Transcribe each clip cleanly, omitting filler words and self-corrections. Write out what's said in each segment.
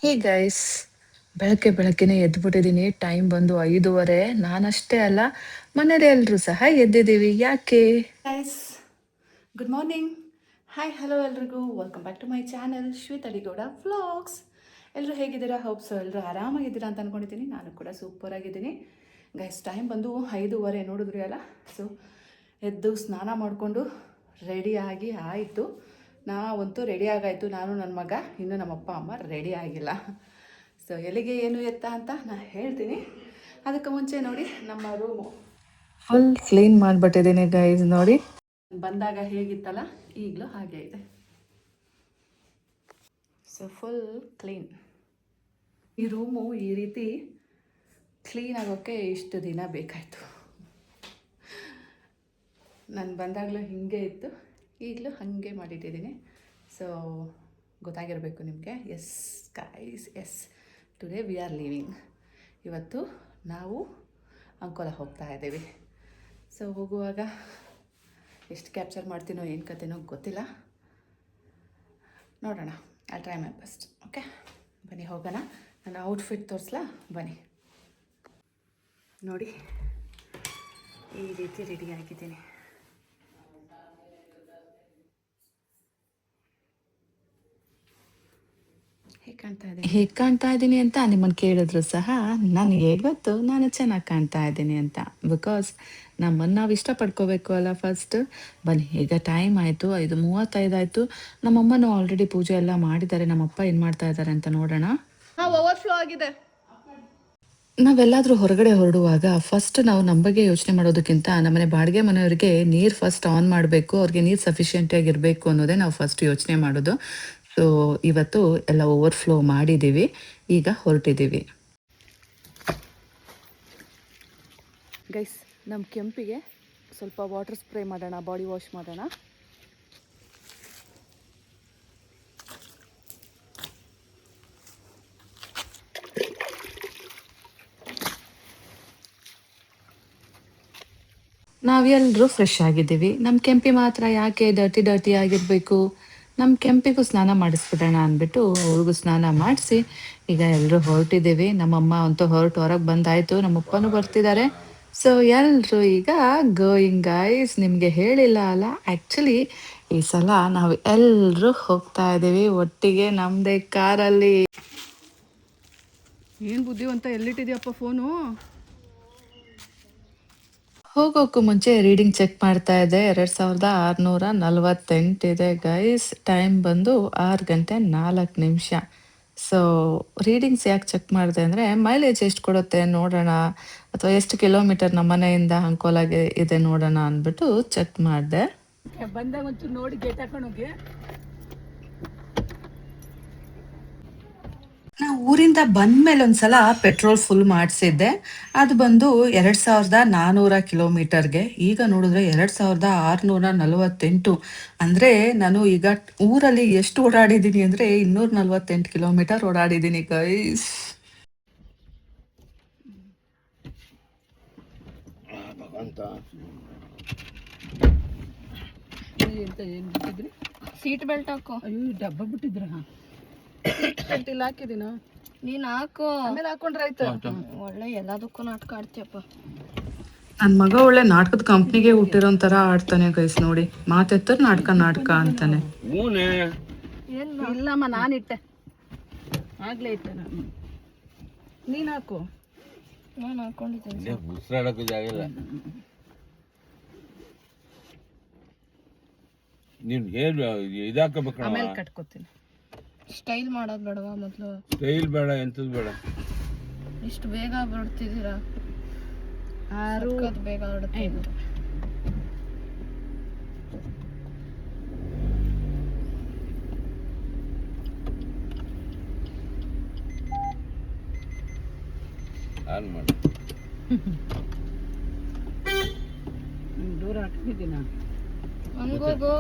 Hey guys, ಬೆಳಗ್ಗೆನೆ ಎದ್ಬಿಟ್ಟಿದ್ದೀನಿ. Time ಬಂದು 5:30. ನಾನಷ್ಟೇ ಅಲ್ಲ, ಮನೇಲಿ ಎಲ್ರೂ ಸಹ ಎದ್ದಿದ್ದೀವಿ. ಯಾಕೆ? Guys, good morning. Hi hello ಎಲ್ರಿಗೂ, welcome back to my channel Shweta Adigowda vlogs. ಎಲ್ಲರೂ ಹೇಗಿದ್ದೀರಾ? ಹೋಪ್ಸು ಎಲ್ಲರೂ ಆರಾಮಾಗಿದ್ದೀರಾ ಅಂತ ಅಂದ್ಕೊಂಡಿದ್ದೀನಿ. ನಾನು ಕೂಡ ಸೂಪರ್ ಆಗಿದ್ದೀನಿ. ಗೈಸ್, ಟೈಮ್ ಬಂದು 5:30 ನೋಡಿದ್ರಿ ಅಲ್ಲ. ಸೊ ಎದ್ದು ಸ್ನಾನ ಮಾಡಿಕೊಂಡು ರೆಡಿಯಾಗಿ ಆಯಿತು. ನಾವಂತೂ ರೆಡಿ ಆಗಾಯಿತು, ನಾನು ನನ್ನ ಮಗ. ಇನ್ನೂ ನಮ್ಮ ಅಪ್ಪ ಅಮ್ಮ ರೆಡಿ ಆಗಿಲ್ಲ. ಸೊ ಎಲ್ಲಿಗೆ ಏನು ಎತ್ತ ಅಂತ ನಾನು ಹೇಳ್ತೀನಿ. ಅದಕ್ಕೆ ಮುಂಚೆ ನೋಡಿ, ನಮ್ಮ ರೂಮು ಫುಲ್ ಕ್ಲೀನ್ ಮಾಡಿಬಿಟ್ಟಿದ್ದೀನಿ ಗೈಸ್. ನೋಡಿ, ಬಂದಾಗ ಹೇಗಿತ್ತಲ್ಲ, ಈಗಲೂ ಹಾಗೆ ಇದೆ. So full clean. ಈ ರೂಮು ಈ ರೀತಿ ಕ್ಲೀನ್ ಆಗೋಕ್ಕೆ ಇಷ್ಟು ದಿನ ಬೇಕಾಯಿತು. ನಾನು ಬಂದಾಗಲೂ ಹೀಗೆ ಇತ್ತು, ಈಗಲೂ ಹಾಗೆ ಮಾಡಿಟ್ಟಿದ್ದೀನಿ. ಸೊ ಗೊತ್ತಾಗಿರಬೇಕು ನಿಮಗೆ. Yes guys, yes, today we are leaving. ಇವತ್ತು ನಾವು ಅಂಕೋಲ ಹೋಗ್ತಾ ಇದ್ದೀವಿ. ಸೊ ಹೋಗುವಾಗ ಎಷ್ಟು ಕ್ಯಾಪ್ಚರ್ ಮಾಡ್ತೀನೋ ಏನು ಕತೆನೋ ಗೊತ್ತಿಲ್ಲ, ನೋಡೋಣ. I try my best. Okay, ಬನ್ನಿ ಹೋಗೋಣ. ನನ್ನ ಔಟ್ಫಿಟ್ ತೋರಿಸ್ಲಾ? ಬನ್ನಿ ನೋಡಿ, ಈ ರೀತಿ ರೆಡಿ ಆಗಿದ್ದೀನಿ. ಹೇಗೆ ಕಾಣ್ತಾ ಇದ್ದೀನಿ ಅಂತ ನಿಮ್ಮನ್ನು ಕೇಳಿದ್ರು ಸಹ ನನಗೆ ಗೊತ್ತು ನಾನು ಚೆನ್ನಾಗಿ ಕಾಣ್ತಾ ಇದ್ದೀನಿ ಅಂತ. ಬಿಕಾಸ್ ನಮ್ಮನ್ನು ನಾವು ಇಷ್ಟಪಡ್ಕೋಬೇಕು ಅಲ್ಲ ಫಸ್ಟ್. ಬನ್ನಿ, ಈಗ ಟೈಮ್ ಆಯಿತು 5:35 ಆಯಿತು. ನಮ್ಮಮ್ಮನೂ ಆಲ್ರೆಡಿ ಪೂಜೆ ಎಲ್ಲ ಮಾಡಿದ್ದಾರೆ. ನಮ್ಮಪ್ಪ ಏನು ಮಾಡ್ತಾ ಇದ್ದಾರೆ ಅಂತ ನೋಡೋಣ. ಓವರ್ಫ್ಲೋ ಆಗಿದೆ. ನಾವೆಲ್ಲಾದರೂ ಹೊರಗಡೆ ಹೊರಡುವಾಗ ಫಸ್ಟ್ ನಾವು ನಮ್ಮ ಬಗ್ಗೆ ಯೋಚನೆ ಮಾಡೋದಕ್ಕಿಂತ ನಮ್ಮನೆ ಬಾಡಿಗೆ ಮನೆಯವರಿಗೆ ನೀರು ಫಸ್ಟ್ ಆನ್ ಮಾಡಬೇಕು, ಅವ್ರಿಗೆ ನೀರು ಸಫಿಷಿಯೆಂಟಾಗಿ ಇರಬೇಕು ಅನ್ನೋದೇ ನಾವು ಫಸ್ಟ್ ಯೋಚನೆ ಮಾಡೋದು. ಸೊ ಇವತ್ತು ಎಲ್ಲ ಓವರ್ಫ್ಲೋ ಮಾಡಿದ್ದೀವಿ, ಈಗ ಹೊರಟಿದ್ದೀವಿ. ಗೈಸ್, ನಮ್ಮ ಕೆಂಪಿಗೆ ಸ್ವಲ್ಪ ವಾಟರ್ ಸ್ಪ್ರೇ ಮಾಡೋಣ, ಬಾಡಿ ವಾಶ್ ಮಾಡೋಣ. ನಾವೆಲ್ಲರೂ ಫ್ರೆಶ್ ಆಗಿದ್ದೀವಿ. ನಮ್ಮ ಕೆಂಪಿ ಮಾತ್ರ ಯಾಕೆ ಡರ್ಟಿ ಆಗಿರಬೇಕು, ನಮ್ಮ ಕೆಂಪಿಗೂ ಸ್ನಾನ ಮಾಡಿಸ್ಬಿಡೋಣ ಅಂದ್ಬಿಟ್ಟು ಅವ್ರಿಗೂ ಸ್ನಾನ ಮಾಡಿಸಿ ಈಗ ಎಲ್ಲರೂ ಹೊರಟಿದ್ದೀವಿ. ನಮ್ಮಮ್ಮ ಅಂತೂ ಹೊರಟು ಹೊರಗೆ ಬಂದಾಯಿತು, ನಮ್ಮಪ್ಪನೂ ಬರ್ತಿದ್ದಾರೆ. ಸೊ ಎಲ್ಲರೂ ಈಗ ಗೋಯಿಂಗ್ ಗೈಸ್. ನಿಮಗೆ ಹೇಳಿಲ್ಲ ಅಲ್ಲ, ಆ್ಯಕ್ಚುಲಿ ಈ ಸಲ ನಾವು ಎಲ್ಲರೂ ಹೋಗ್ತಾ ಇದ್ದೀವಿ ಒಟ್ಟಿಗೆ ನಮ್ಮದೇ ಕಾರಲ್ಲಿ. ಏನು ಬುದ್ಧಿವಂತ, ಎಲ್ಲಿಟ್ಟಿದ್ಯಪ್ಪ ಫೋನು? ಹೋಗೋಕ್ಕೂ ಮುಂಚೆ ರೀಡಿಂಗ್ ಚೆಕ್ ಮಾಡ್ತಾ ಇದ್ದೆ. 2648 ಇದೆ ಗೈಸ್. ಟೈಮ್ ಬಂದು 6:04. ಸೊ ರೀಡಿಂಗ್ಸ್ ಯಾಕೆ ಚೆಕ್ ಮಾಡಿದೆ ಅಂದರೆ, ಮೈಲೇಜ್ ಎಷ್ಟು ಕೊಡುತ್ತೆ ನೋಡೋಣ, ಅಥವಾ ಎಷ್ಟು ಕಿಲೋಮೀಟರ್ ನಮ್ಮ ಮನೆಯಿಂದ ಅಂಕೋಲಾಗೆ ಇದೆ ನೋಡೋಣ ಅಂದ್ಬಿಟ್ಟು ಚೆಕ್ ಮಾಡಿದೆ. ಬಂದಾಗ ಒಂಚೂರು ನೋಡಿ ಗೇಟ್ ಹಾಕೊಂಡೋಗಿ. ನಾವು ಊರಿಂದ ಬಂದಮೇಲೆ ಒಂದ್ಸಲ ಪೆಟ್ರೋಲ್ ಫುಲ್ ಮಾಡಿಸಿದ್ದೆ. ಅದು ಬಂದು 2400 ಕಿಲೋಮೀಟರ್ಗೆ. ಈಗ ನೋಡಿದ್ರೆ 2648. ಅಂದರೆ ನಾನು ಈಗ ಊರಲ್ಲಿ ಎಷ್ಟು ಓಡಾಡಿದ್ದೀನಿ ಅಂದರೆ 248 ಕಿಲೋಮೀಟರ್ ಓಡಾಡಿದ್ದೀನಿ ಗೈಸ್. ಸೀಟ್ ಬೆಲ್ಟ್ ಹಾಕೋ. ಅಯ್ಯೋ, ಡಬ್ಬ ಬಿಟ್ಟಿದ್ರ? ಇಲ್ಲಿ ಹಾಕಿದ್ದೀನ, ನೀನ್ ಹಾಕೋ. ಆಮೇಲೆ ಹಾಕೊಂಡ್ರೆ ಆಯ್ತು. ಒಳ್ಳೆ ಎಲ್ಲದಕ್ಕೂ ನಾಟಕ ಆಡ್ತೀಯಪ್ಪ. ನನ್ನ ಮಗ ಒಳ್ಳೆ ನಾಟಕದ ಕಂಪ್ನಿಗೆ ಹುಟ್ಟಿರೋ ಥರ ಆಡ್ತಾನೆ ಗೈಸ್. ನೋಡಿ, ಮಾತೆತ್ತರ್ ನಾಟಕ ಅಂತಾನೆ. ಇಲ್ಲಮ್ಮ, ನಾನಿಟ್ಟೆ, ಆಗ್ಲೇ ಇಟ್ಟೆ ನಾನು. ನೀನ್ ಹಾಕು. ನಾನು ಹಾಕೊಂಡಿದ್ದೀನಿ. ಉಸಿರಾಡಕ್ಕೂ ಜಾಗ ಇಲ್ಲ. ನೀನು ಏನು ಇದಾಕಬೇಕು, ಆಮೇಲೆ ಕಟ್ಕೋತೀನಿ. ಸ್ಟೈಲ್ ಮಾಡೋದು ಬೇಡವಾ ಮೊದಲು? ಸ್ಟೈಲ್ ಬೇಡ, ಎಂಥದ್ದು ಬೇಡ. ಇಷ್ಟು ಬೇಗ ಬಿಡ್ತಿದ್ದೀರಾ? 6 ಬೇಗ ಹೊರಡುತ್ತೆ. ಆನ್ ಮಾಡಿ. ದೂರ ಹಾಕಿದ್ದೀನ. ಹಂಗೋಗು.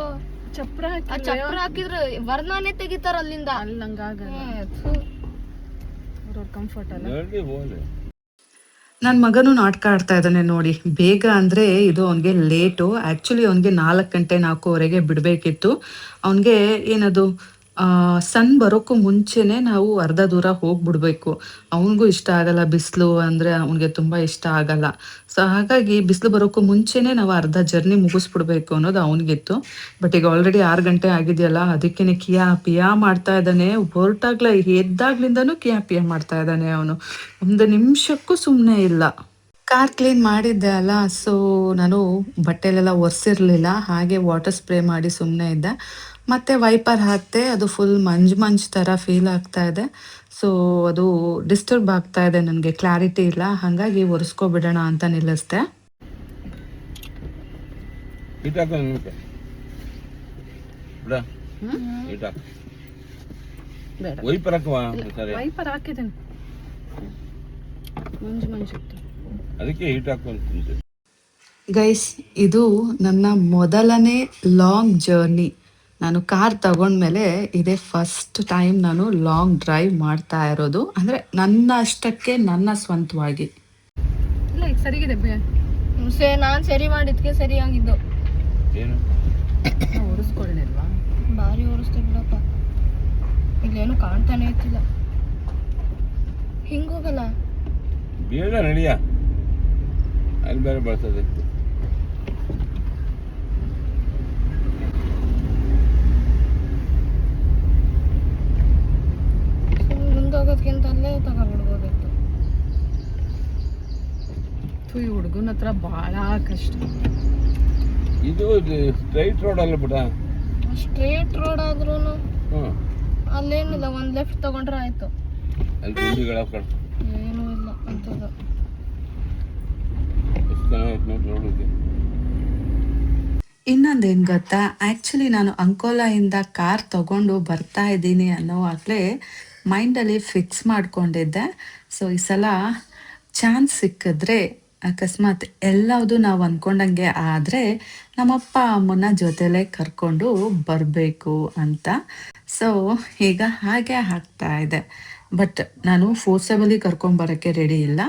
ಚಪ್ರ ಆ ಚಪ್ರ ಹಾಕಿದ್ರೆ ವರ್ಣನೆ ತೆಗಿತಾರ ಅಲ್ಲಿಂದ. ಅಲ್ಲಿ ನಂಗಾಗಲ್ಲ, ಅವ್ರವ್ರ ಕಂಫರ್ಟ್ ಅಲ್ಲ. ನೋಡಿ ಹೋಗ್ಲಿ. ನನ್ನ ಮಗನೂ ನಾಟಕ ಆಡ್ತಾ ಇದ್ದಾನೆ ನೋಡಿ. ಬೇಗ ಅಂದರೆ ಇದು ಅವನಿಗೆ ಲೇಟು. ಆ್ಯಕ್ಚುಲಿ ಅವನಿಗೆ 4 ಗಂಟೆ 4:15 ಬಿಡಬೇಕಿತ್ತು. ಅವನಿಗೆ ಏನದು ಸನ್ ಬರೋಕ್ಕೂ ಮುಂಚೆನೇ ನಾವು ಅರ್ಧ ದೂರ ಹೋಗ್ಬಿಡ್ಬೇಕು. ಅವನಿಗೂ ಇಷ್ಟ ಆಗಲ್ಲ ಬಿಸಿಲು ಅಂದರೆ, ಅವನಿಗೆ ತುಂಬ ಇಷ್ಟ ಆಗಲ್ಲ. ಸೊ ಹಾಗಾಗಿ ಬಿಸಿಲು ಬರೋಕ್ಕೂ ಮುಂಚೆನೇ ನಾವು ಅರ್ಧ ಜರ್ನಿ ಮುಗಿಸ್ಬಿಡ್ಬೇಕು ಅನ್ನೋದು ಅವನಿಗಿತ್ತು. ಬಟ್ ಈಗ ಆಲ್ರೆಡಿ 6 ಗಂಟೆ ಆಗಿದೆಯಲ್ಲ, ಅದಕ್ಕೇ ಕಿಯಾ ಪಿಯಾ ಮಾಡ್ತಾ ಇದ್ದಾನೆ. ಹೊರಟಾಗ್ಲೇ ಎದ್ದಾಗ್ಲಿಂದನೂ ಕಿಯಾ ಪಿಯಾ ಮಾಡ್ತಾ ಇದ್ದಾನೆ ಅವನು. ಒಂದು ನಿಮಿಷಕ್ಕೂ ಸುಮ್ಮನೆ ಇಲ್ಲ. ಕಾರ್ ಕ್ಲೀನ್ ಮಾಡಿದ್ದೆ ಅಲ್ಲ, ಸೊ ನಾನು ಬಟ್ಟೆಲೆಲ್ಲ ಒರೆಸಿರ್ಲಿಲ್ಲ, ಹಾಗೆ ವಾಟರ್ ಸ್ಪ್ರೇ ಮಾಡಿ ಸುಮ್ಮನೆ ಇದ್ದೆ. ಮತ್ತೆ ವೈಪರ್ ಹಾಕ್ತೆ, ಅದು ಫುಲ್ ಮಂಜು ಮಂಜು ಥರ ಫೀಲ್ ಆಗ್ತಾ ಇದೆ. ಸೊ ಅದು ಡಿಸ್ಟರ್ಬ್ ಆಗ್ತಾ ಇದೆ, ನನಗೆ ಕ್ಲಾರಿಟಿ ಇಲ್ಲ, ಹಾಗಾಗಿ ಒರೆಸ್ಕೊಬಿಡೋಣ ಅಂತ ನಿಲ್ಲಿಸ್ದೆ. ಹಿಟ್ ಹಾಕ ಬಿಡ, ಹಿಟ್ ಹಾಕ, ಬೇಡ, ವೈಪರ್ ಹಾಕುವ ಸರಿ. ವೈಪರ್ ಹಾಕಿದ್ದೀನಿ, ಮಂಜು ಮಂಜು. ಅದಕ್ಕೆ ಹಿಟ್ ಹಾಕೊಂತ. ಗೈಸ್, ಇದು ನನ್ನ ಮೊದಲನೇ ಲಾಂಗ್ ಜರ್ನಿ. ನಾನು ಕಾರ್ ತಗೊಂಡ್ಮೇಲೆ ಇದೇ ಫಸ್ಟ್ ಟೈಮ್ ನಾನು ಲಾಂಗ್ ಡ್ರೈವ್ ಮಾಡ್ತಾ ಇರೋದು, ಅಂದರೆ ನನ್ನ ಅಷ್ಟಕ್ಕೆ ನನ್ನ ಸ್ವಂತವಾಗಿ. ಇಲ್ಲ ಈಗ ಸರಿಗಿದೆ ನಾನ್ ಸರಿ ಮಾಡಿದ್ಕೆ ಸರಿಯಾಗಿದ್ದು. ಏನು ಒರೆಸ್ಕೊಳ್ಳಿಲ್ವಾ? ಭಾರಿ ಓಡಿಸ್ತೆ ಬಿಡಪ್ಪ, ಇಲ್ಲೇನು ಕಾಣ್ತಾನೆ ಇರ್ತಿಲ್ಲ. ಹಿಂಗೋಗಲ್ಲ, ಬೇಡ ನಡಿಯ, ಅಲ್ಲಿ ಬೇರೆ ಬರ್ತದೆ. ಮುಂದೋಗೋದ್ಕಿಂತ ಅಲ್ಲೇ ತಗೊಬಿಡ್ಬೋದಿತ್ತು. ಈ ಹುಡುಗನ ಹತ್ರ ಭಾಳ ಕಷ್ಟ. ಇದು ಸ್ಟ್ರೈಟ್ ರೋಡ್ ಅಲ್ಲ ಬಿಡ. ಸ್ಟ್ರೇಟ್ ರೋಡ್ ಆದ್ರೂ ಹ್ಞೂ, ಅಲ್ಲೇನಿಲ್ಲ, ಒಂದ್ ಲೆಫ್ಟ್ ತಗೊಂಡ್ರೆ ಆಯ್ತು. ಅಲ್ಲಿ ಗುಂಡಿಗಳ ಕಡೆ ಏನೂ ಇಲ್ಲ ಅಂತದ್ದು. ಎಷ್ಟು ಚೆನ್ನಾಗಿತ್ತು ನೋಡಿ ರೋಡಿಗೆ. ಇನ್ನೊಂದೇನು ಗೊತ್ತಾ, ಆ್ಯಕ್ಚುಲಿ ನಾನು ಅಂಕೋಲಾಯಿಂದ ಕಾರ್ ತಗೊಂಡು ಬರ್ತಾ ಇದ್ದೀನಿ ಅನ್ನೋವಾಗಲೇ ಮೈಂಡಲ್ಲಿ ಫಿಕ್ಸ್ ಮಾಡ್ಕೊಂಡಿದ್ದೆ. ಸೊ ಈ ಸಲ ಚಾನ್ಸ್ ಸಿಕ್ಕಿದ್ರೆ, ಅಕಸ್ಮಾತ್ ಎಲ್ಲವುದು ನಾವು ಅಂದ್ಕೊಂಡಂಗೆ ಆದರೆ, ನಮ್ಮಪ್ಪ ಅಮ್ಮನ ಜೊತೆಲೇ ಕರ್ಕೊಂಡು ಬರಬೇಕು ಅಂತ. ಸೊ ಈಗ ಹಾಗೆ ಆಗ್ತಾ ಇದೆ. ಬಟ್ ನಾನು ಫೋರ್ಸಬಲಿ ಕರ್ಕೊಂಬರೋಕ್ಕೆ ರೆಡಿ ಇಲ್ಲ.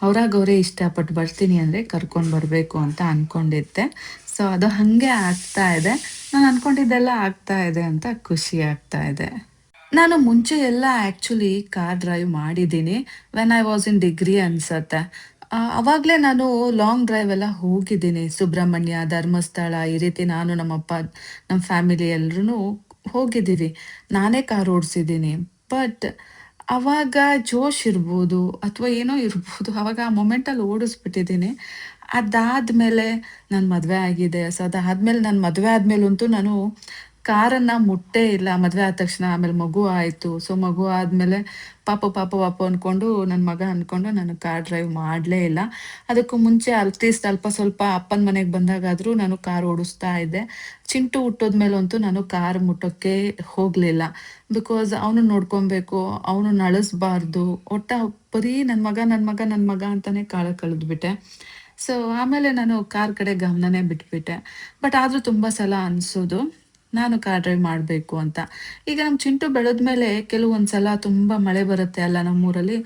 ಅವರೇ ಇಷ್ಟಪಟ್ಟು ಬರ್ತೀನಿ ಅಂದರೆ ಕರ್ಕೊಂಡು ಬರಬೇಕು ಅಂತ ಅಂದ್ಕೊಂಡಿದ್ದೆ. ಸೊ ಅದು ಹಾಗೆ ಆಗ್ತಾ ಇದೆ. ನಾನು ಅಂದ್ಕೊಂಡಿದ್ದೆಲ್ಲ ಆಗ್ತಾ ಇದೆ ಅಂತ ಖುಷಿ ಆಗ್ತಾ ಇದೆ. ನಾನು ಮುಂಚೆ ಎಲ್ಲ ಆ್ಯಕ್ಚುಲಿ ಕಾರ್ ಡ್ರೈವ್ ಮಾಡಿದ್ದೀನಿ, when I was in degree ಅನಿಸತ್ತೆ. ಆವಾಗಲೇ ನಾನು ಲಾಂಗ್ ಡ್ರೈವ್ ಎಲ್ಲ ಹೋಗಿದ್ದೀನಿ. ಸುಬ್ರಹ್ಮಣ್ಯ, ಧರ್ಮಸ್ಥಳ, ಈ ರೀತಿ ನಾನು ನಮ್ಮಪ್ಪ ನಮ್ಮ ಫ್ಯಾಮಿಲಿ ಎಲ್ಲರೂ ಹೋಗಿದ್ದೀವಿ. ನಾನೇ ಕಾರ್ ಓಡಿಸಿದ್ದೀನಿ. ಬಟ್ ಆವಾಗ ಜೋಶ್ ಇರ್ಬೋದು ಅಥವಾ ಏನೋ ಇರ್ಬೋದು, ಆವಾಗ ಆ ಮೊಮೆಂಟಲ್ಲಿ ಓಡಿಸ್ಬಿಟ್ಟಿದ್ದೀನಿ. ಅದಾದಮೇಲೆ ನನ್ನ ಮದುವೆ ಆಗಿದೆ. ಸೊ ಅದಾದಮೇಲೆ ನನ್ನ ಮದುವೆ ಆದಮೇಲಂತೂ ನಾನು ಕಾರನ್ನು ಮುಟ್ಟೇ ಇಲ್ಲ. ಮದುವೆ ಆದ ತಕ್ಷಣ ಆಮೇಲೆ ಮಗು ಆಯಿತು. ಸೊ ಮಗು ಆದಮೇಲೆ ಪಾಪು ಅಂದ್ಕೊಂಡು, ನನ್ನ ಮಗ ಅಂದ್ಕೊಂಡು ನಾನು ಕಾರ್ ಡ್ರೈವ್ ಮಾಡಲೇ ಇಲ್ಲ. ಅದಕ್ಕೂ ಮುಂಚೆ ಅಟ್ಲೀಸ್ಟ್ ಅಲ್ಪ ಸ್ವಲ್ಪ ಅಪ್ಪನ ಮನೆಗೆ ಬಂದಾಗಾದರೂ ನಾನು ಕಾರ್ ಓಡಿಸ್ತಾ ಇದ್ದೆ. ಚಿಂಟು ಹುಟ್ಟೋದ್ಮೇಲಂತೂ ನಾನು ಕಾರ್ ಮುಟ್ಟೋಕ್ಕೆ ಹೋಗಲಿಲ್ಲ. ಬಿಕಾಸ್ ಅವನು ನೋಡ್ಕೊಬೇಕು, ಅವನು ನಳಿಸ್ಬಾರ್ದು. ಬರೀ ನನ್ನ ಮಗ ಅಂತಲೇ ಕಳೆದ್ಬಿಟ್ಟೆ. ಸೊ ಆಮೇಲೆ ನಾನು ಕಾರ್ ಕಡೆ ಗಮನನೇ ಬಿಟ್ಬಿಟ್ಟೆ. ಬಟ್ ಆದರೂ ತುಂಬ ಸಲ ಅನಿಸೋದು ನಾನು ಕಾರ್ ಡ್ರೈವ್ ಮಾಡಬೇಕು ಅಂತ. ಈಗ ನಮ್ಮ ಚಿಂಟು ಬೆಳೆದ್ಮೇಲೆ ಕೆಲವೊಂದು ಸಲ ತುಂಬ ಮಳೆ ಬರುತ್ತೆ ಅಲ್ಲ ನಮ್ಮೂರಲ್ಲಿ.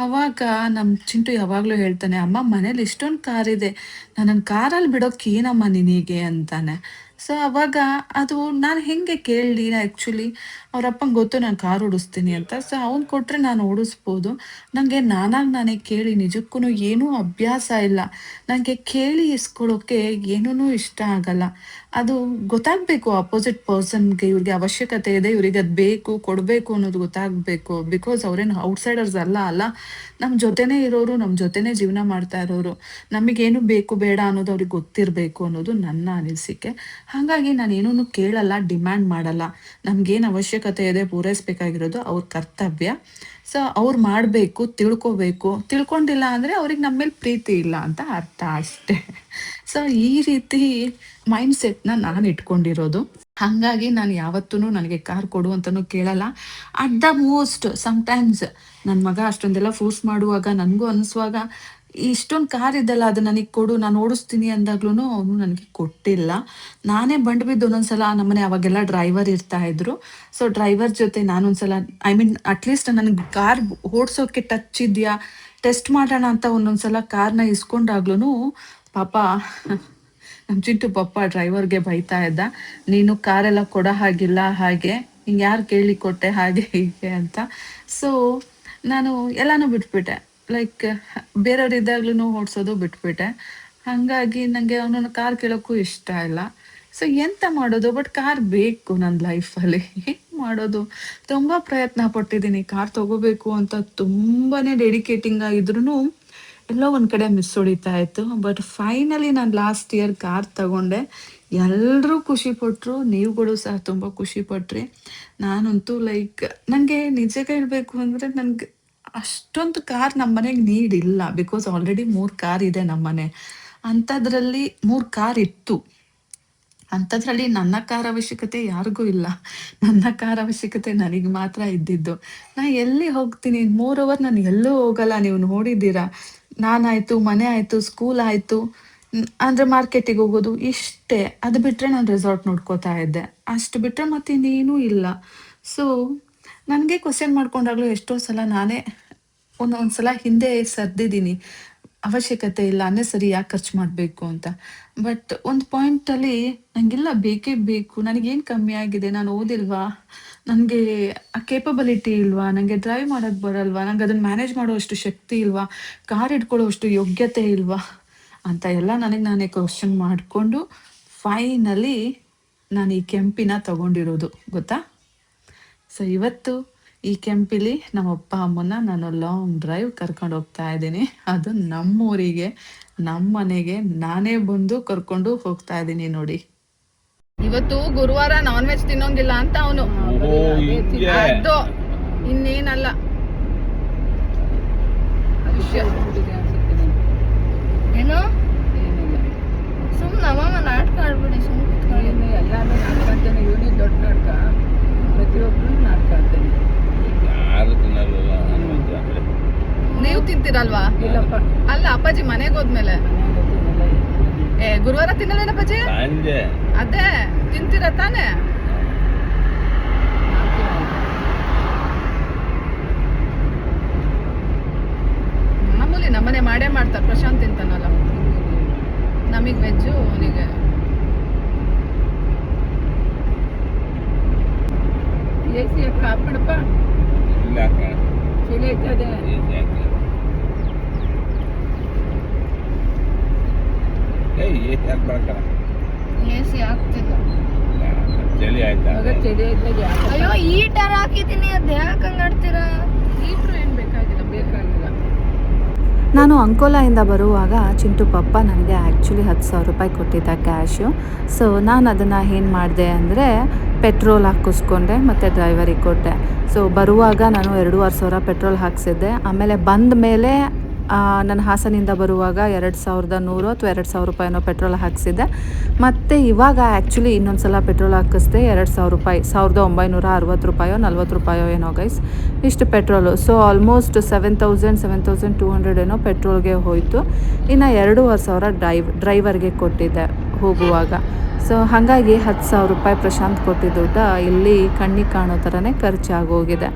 ಆವಾಗ ನಮ್ಮ ಚಿಂಟು ಯಾವಾಗಲೂ ಹೇಳ್ತಾನೆ, ಅಮ್ಮ ಮನೇಲಿ ಇಷ್ಟೊಂದು ಕಾರಿದೆ, ನನ್ನನ್ನು ಕಾರಲ್ಲಿ ಬಿಡೋಕ್ಕೆ ಏನಮ್ಮ ನಿನಗೆ ಅಂತಾನೆ. ಸೊ ಅವಾಗ ಅದು ನಾನು ಹೇಗೆ ಕೇಳಲಿ. ಆ್ಯಕ್ಚುಲಿ ಅವ್ರ ಅಪ್ಪಂಗೆ ಗೊತ್ತು ನಾನು ಕಾರ್ ಓಡಿಸ್ತೀನಿ ಅಂತ. ಸೊ ಅವ್ನು ಕೊಟ್ಟರೆ ನಾನು ಓಡಿಸ್ಬೋದು. ನನಗೆ ನಾನೇ ಕೇಳಿ ನಿಜಕ್ಕೂ ಏನೂ ಅಭ್ಯಾಸ ಇಲ್ಲ. ನನಗೆ ಕೇಳಿ ಇಸ್ಕೊಳ್ಳೋಕ್ಕೆ ಏನೂ ಇಷ್ಟ ಆಗಲ್ಲ. ಅದು ಗೊತ್ತಾಗಬೇಕು ಅಪೋಸಿಟ್ ಪರ್ಸನ್ಗೆ, ಇವ್ರಿಗೆ ಅವಶ್ಯಕತೆ ಇದೆ, ಇವ್ರಿಗೆ ಅದು ಬೇಕು, ಕೊಡಬೇಕು ಅನ್ನೋದು ಗೊತ್ತಾಗಬೇಕು. ಬಿಕಾಸ್ ಅವ್ರೇನು ಔಟ್ಸೈಡರ್ಸ್ ಅಲ್ಲ, ನಮ್ಮ ಜೊತೆನೇ ಇರೋರು, ನಮ್ಮ ಜೊತೆನೇ ಜೀವನ ಮಾಡ್ತಾ ಇರೋರು. ನಮಗೇನು ಬೇಕು ಬೇಡ ಅನ್ನೋದು ಅವ್ರಿಗೆ ಗೊತ್ತಿರಬೇಕು ಅನ್ನೋದು ನನ್ನ ಅನಿಸಿಕೆ. ಹಾಗಾಗಿ ನಾನು ಏನೂ ಕೇಳಲ್ಲ, ಡಿಮ್ಯಾಂಡ್ ಮಾಡಲ್ಲ. ನಮಗೇನು ಅವಶ್ಯಕತೆ ಇದೆ ಪೂರೈಸಬೇಕಾಗಿರೋದು ಅವ್ರ ಕರ್ತವ್ಯ. ಸೊ ಅವ್ರು ಮಾಡಬೇಕು, ತಿಳ್ಕೊಂಡಿಲ್ಲ ಅಂದರೆ ಅವ್ರಿಗೆ ನಮ್ಮ ಮೇಲೆ ಪ್ರೀತಿ ಇಲ್ಲ ಅಂತ ಅರ್ಥ ಅಷ್ಟೇ. ಸೊ ಈ ರೀತಿ ಮೈಂಡ್ ಸೆಟ್ನ ನಾನು ಇಟ್ಕೊಂಡಿರೋದು. ಹಾಗಾಗಿ ನಾನು ಯಾವತ್ತೂ ನನಗೆ ಕಾರ್ ಕೊಡು ಅಂತಲೂ ಕೇಳಲ್ಲ. ಅಟ್ ದ ಮೋಸ್ಟ್ ಸಮ್ಟೈಮ್ಸ್ ನನ್ನ ಮಗ ಅಷ್ಟೊಂದೆಲ್ಲ ಫೋರ್ಸ್ ಮಾಡುವಾಗ, ನನಗೂ ಅನಿಸುವಾಗ ಇಷ್ಟೊಂದು ಕಾರ್ ಇದೆಲ್ಲ ಅದು ನನಗೆ ಕೊಡು, ನಾನು ಓಡಿಸ್ತೀನಿ ಅಂದಾಗ್ಲೂ ಅವನು ನನಗೆ ಕೊಟ್ಟಿಲ್ಲ. ನಾನೇ ಬಂಡು ಬಿದ್ದು ಒಂದೊಂದ್ಸಲ, ನಮ್ಮನೆ ಅವಾಗೆಲ್ಲ ಡ್ರೈವರ್ ಇರ್ತಾಯಿದ್ರು. ಸೊ ಡ್ರೈವರ್ ಜೊತೆ ನಾನೊಂದ್ಸಲ, ಅಟ್ಲೀಸ್ಟ್ ನನಗೆ ಕಾರ್ ಓಡಿಸೋಕ್ಕೆ ಟಚ್ ಇದೆಯಾ ಟೆಸ್ಟ್ ಮಾಡೋಣ ಅಂತ ಒಂದೊಂದ್ಸಲ ಕಾರ್ನ ಇಸ್ಕೊಂಡಾಗ್ಲೂ ಪಾಪ ನಮ್ಮ ಚಿಂಟು ಡ್ರೈವರ್ಗೆ ಬೈತಾ ಇದ್ದ, ನೀನು ಕಾರೆಲ್ಲ ಕೊಡೋ ಹಾಗಿಲ್ಲ ಹಾಗೆ ಹಿಂಗೆ ಯಾರು ಕೇಳಿ ಕೊಟ್ಟೆ ಹಾಗೆ ಹೀಗೆ ಅಂತ. ಸೊ ನಾನು ಎಲ್ಲನೂ ಬಿಟ್ಬಿಟ್ಟೆ. ಲೈಕ್ ಬೇರೆಯವ್ರು ಇದ್ದಾಗ್ಲೂ ಓಡಿಸೋದು ಬಿಟ್ಬಿಟ್ಟೆ. ಹಾಗಾಗಿ ನನಗೆ ಅವನನ್ನು ಕಾರ್ ಕೇಳೋಕ್ಕೂ ಇಷ್ಟ ಇಲ್ಲ. ಸೊ ಎಂತ ಮಾಡೋದು, ಬಟ್ ಕಾರ್ ಬೇಕು ನನ್ನ ಲೈಫಲ್ಲಿ. ಏನು ಮಾಡೋದು, ತುಂಬ ಪ್ರಯತ್ನ ಪಟ್ಟಿದ್ದೀನಿ ಕಾರ್ ತಗೋಬೇಕು ಅಂತ, ತುಂಬಾ ಡೆಡಿಕೇಟಿಂಗ್ ಆಗಿದ್ರು ಎಲ್ಲೋ ಒಂದು ಕಡೆ ಮಿಸ್ ಹೊಡಿತಾ ಇತ್ತು. ಬಟ್ ಫೈನಲಿ ನಾನು ಲಾಸ್ಟ್ ಇಯರ್ ಕಾರ್ ತಗೊಂಡೆ. ಎಲ್ಲರೂ ಖುಷಿಪಟ್ಟರು, ನೀವುಗಳು ಸಹ ತುಂಬ ಖುಷಿಪಟ್ರಿ. ನಾನಂತೂ ಲೈಕ್ ನನಗೆ ನಿಜ ಹೇಳಬೇಕು ಅಂದರೆ ನನಗೆ ಅಷ್ಟೊಂದು ಕಾರ್ ನಮ್ಮ ಮನೆಗೆ ನೀಡ್ ಇಲ್ಲ. ಬಿಕಾಸ್ ಆಲ್ರೆಡಿ 3 ಕಾರ್ ಇದೆ ನಮ್ಮ ಮನೆ. ಅಂಥದ್ರಲ್ಲಿ 3 ಕಾರ್ ಇತ್ತು. ಅಂಥದ್ರಲ್ಲಿ ನನ್ನ ಕಾರ್ ಅವಶ್ಯಕತೆ ಯಾರಿಗೂ ಇಲ್ಲ. ನನ್ನ ಕಾರ್ ಅವಶ್ಯಕತೆ ನನಗೆ ಮಾತ್ರ ಇದ್ದಿದ್ದು. ನಾ ಎಲ್ಲಿ ಹೋಗ್ತೀನಿ, ಮೋರ್ ನಾನು ಎಲ್ಲೂ ಹೋಗಲ್ಲ. ನೀವು ನೋಡಿದ್ದೀರಾ, ನಾನಾಯಿತು, ಮನೆ ಆಯಿತು, ಸ್ಕೂಲ್ ಆಯಿತು, ಅಂದರೆ ಮಾರ್ಕೆಟಿಗೆ ಹೋಗೋದು ಇಷ್ಟೇ. ಅದು ಬಿಟ್ಟರೆ ನಾನು ರೆಸಾರ್ಟ್ ನೋಡ್ಕೋತಾ ಇದ್ದೆ, ಅಷ್ಟು ಬಿಟ್ಟರೆ ಮತ್ತಿನ್ನೇನೂ ಇಲ್ಲ. ಸೊ ನನಗೆ ಕ್ವಶನ್ ಮಾಡ್ಕೊಂಡಾಗಲೂ ಎಷ್ಟೋ ಸಲ ನಾನೇ ಒಂದೊಂದು ಸಲ ಹಿಂದೆ ಸರ್ದಿದ್ದೀನಿ, ಅವಶ್ಯಕತೆ ಇಲ್ಲ, ಸರಿ ಯಾಕೆ ಖರ್ಚು ಮಾಡಬೇಕು ಅಂತ. ಬಟ್ ಒಂದು ಪಾಯಿಂಟಲ್ಲಿ ನನಗೆಲ್ಲ ಬೇಕೇ ಬೇಕು. ನನಗೇನು ಕಮ್ಮಿ ಆಗಿದೆ, ನಾನು ಓದಿಲ್ವಾ, ನನಗೆ ಆ ಕೇಪಬಿಲಿಟಿ ಇಲ್ವಾ, ನನಗೆ ಡ್ರೈವ್ ಮಾಡೋಕ್ಕೆ ಬರಲ್ವಾ, ನಂಗೆ ಅದನ್ನು ಮ್ಯಾನೇಜ್ ಮಾಡೋಷ್ಟು ಶಕ್ತಿ ಇಲ್ವಾ, ಕಾರ್ ಇಟ್ಕೊಳ್ಳೋಷ್ಟು ಯೋಗ್ಯತೆ ಇಲ್ವಾ ಅಂತ ಎಲ್ಲ ನನಗೆ ನಾನೇ ಕ್ವಶನ್ ಮಾಡಿಕೊಂಡು ಫೈನಲಿ ನಾನು ಈ ಕೆಂಪಿನ ತಗೊಂಡಿರೋದು, ಗೊತ್ತಾ. ಸೊ ಇವತ್ತು ಈ ಕೆಂಪಿಲಿ ನಮ್ಮ ಅಪ್ಪ ಅಮ್ಮನ ನಾನು ಲಾಂಗ್ ಡ್ರೈವ್ ಕರ್ಕೊಂಡು ಹೋಗ್ತಾ ಇದ್ದೀನಿ. ಅದು ನಮ್ಮೂರಿಗೆ, ನಮ್ಮ ಮನೆಗೆ ನಾನೇ ಬಂದು ಕರ್ಕೊಂಡು ಹೋಗ್ತಾ ಇದ್ದೀನಿ ನೋಡಿ. ಇವತ್ತು ಗುರುವಾರ ನಾನ್ ವೆಜ್ ತಿನ್ನೋಂಗಿಲ್ಲ ಅಂತ ಅವನು, ಅದು ಇನ್ನೇನಲ್ಲ. ಏನು ಸುಮ್ಮನೆ ಅಮ್ಮ ನಾಟಕ ಆಡ್ಬಿಡಿ, ಸುಮ್ಮನೆ ಎಲ್ಲಾನು ನಾಟಕ ಅಂತಾನೆ. ಇವನೇ ದೊಡ್ಡ ನಾಟಕ, ಪ್ರತಿಯೊಬ್ಬರು ನಾಟಕ ಅಂತಾನೆ. ಯಾರು ತಿನ್ನಲ್ವಲ್ಲ ಅಂದ್ರೆ ನೀವು ತಿಂತೀರಲ್ವಾ? ಇಲ್ಲಪ್ಪ, ಅಲ್ಲ ಅಪ್ಪಾಜಿ ಮನೆಗೆ ಹೋದ್ಮೇಲೆ ಗುರುವಾರ ತಿನ್ನಲ್ಲ ಅಪ್ಪಾಜಿ? ಸಂಜೆ ಅದೇ ತಿಂತೀರ ತಾನೇ? ಮಾಮೂಲಿ ನಮ್ಮನೆ ಮಾಡೇ ಮಾಡ್ತಾರೆ. ಪ್ರಶಾಂತ್ ತಿಂತಾನಲ್ಲ, ನಮಗೆ ವೆಜ್ಜು, ಅವನಿಗೆ ಎಸಿ ಅಕ್ಕ ಹಾಕ್ಬಿಡಪ್ಪ, ಇಲ್ಲ ಅಕ್ಕ, ಚಳಿ ಐತದೆ. ಯಾಕೆ ಬರಕ್ಕ, ಎಸಿ ಆಗ್ತಿಲ್ಲ. ಚಳಿ ಆಯ್ತಾ? ಮಗ ಚಳಿ ಐತದೆ. ಅಯ್ಯೋ ಈಟರ್ ಹಾಕಿದ್ದೀನಿ, ಅದು ಯಾಕೆ ಹಂಗೆ ಆಡ್ತೀರಾ? ಹೀಟ್ರು ಏನು ಬೇಕಾಗಿಲ್ಲ. ಬೇಕಾಗಿಲ್ಲ. ನಾನು ಅಂಕೋಲಾಯಿಂದ ಬರುವಾಗ ಚಿಂಟು ಪಪ್ಪ ನನಗೆ ಆ್ಯಕ್ಚುಲಿ 10,000 ರೂಪಾಯಿ ಕೊಟ್ಟಿದ್ದ ಕ್ಯಾಶು. ಸೊ ನಾನು ಅದನ್ನು ಏನು ಮಾಡಿದೆ ಅಂದರೆ ಪೆಟ್ರೋಲ್ ಹಾಕಿಸ್ಕೊಂಡೆ ಮತ್ತು ಡ್ರೈವರಿಗೆ ಕೊಟ್ಟೆ. ಸೊ ಬರುವಾಗ ನಾನು 2,500 ಪೆಟ್ರೋಲ್ ಹಾಕ್ಸಿದ್ದೆ. ಆಮೇಲೆ ಬಂದ ಮೇಲೆ ನಾನು ಹಾಸನಿಂದ ಬರುವಾಗ 2,100 ಅಥವಾ 2,000 ರೂಪಾಯಿನೋ ಪೆಟ್ರೋಲ್ ಹಾಕ್ಸಿದ್ದೆ. ಮತ್ತು ಇವಾಗ ಆ್ಯಕ್ಚುಲಿ ಇನ್ನೊಂದು ಸಲ ಪೆಟ್ರೋಲ್ ಹಾಕಿಸ್ದೆ, 2,000 ರೂಪಾಯಿ, 1,960 ರೂಪಾಯೋ 40 ರೂಪಾಯೋ ಏನೋ ಗೈಸ್, ಇಷ್ಟು ಪೆಟ್ರೋಲು. ಸೊ ಆಲ್ಮೋಸ್ಟ್ 7,200 ಏನೋ ಪೆಟ್ರೋಲ್ಗೆ ಹೋಯಿತು. ಇನ್ನು 2,500 ಡ್ರೈವರ್ಗೆ ಕೊಟ್ಟಿದ್ದೆ ಹೋಗುವಾಗ. ಸೊ ಹಾಗಾಗಿ 10,000 ರೂಪಾಯಿ ಪ್ರಶಾಂತ್ ಕೊಟ್ಟಿದ್ದ ದುಡ್ಡ ಇಲ್ಲಿ ಕಣ್ಣಿಗೆ ಕಾಣೋ ಥರನೇ ಖರ್ಚಾಗೋಗಿದೆ.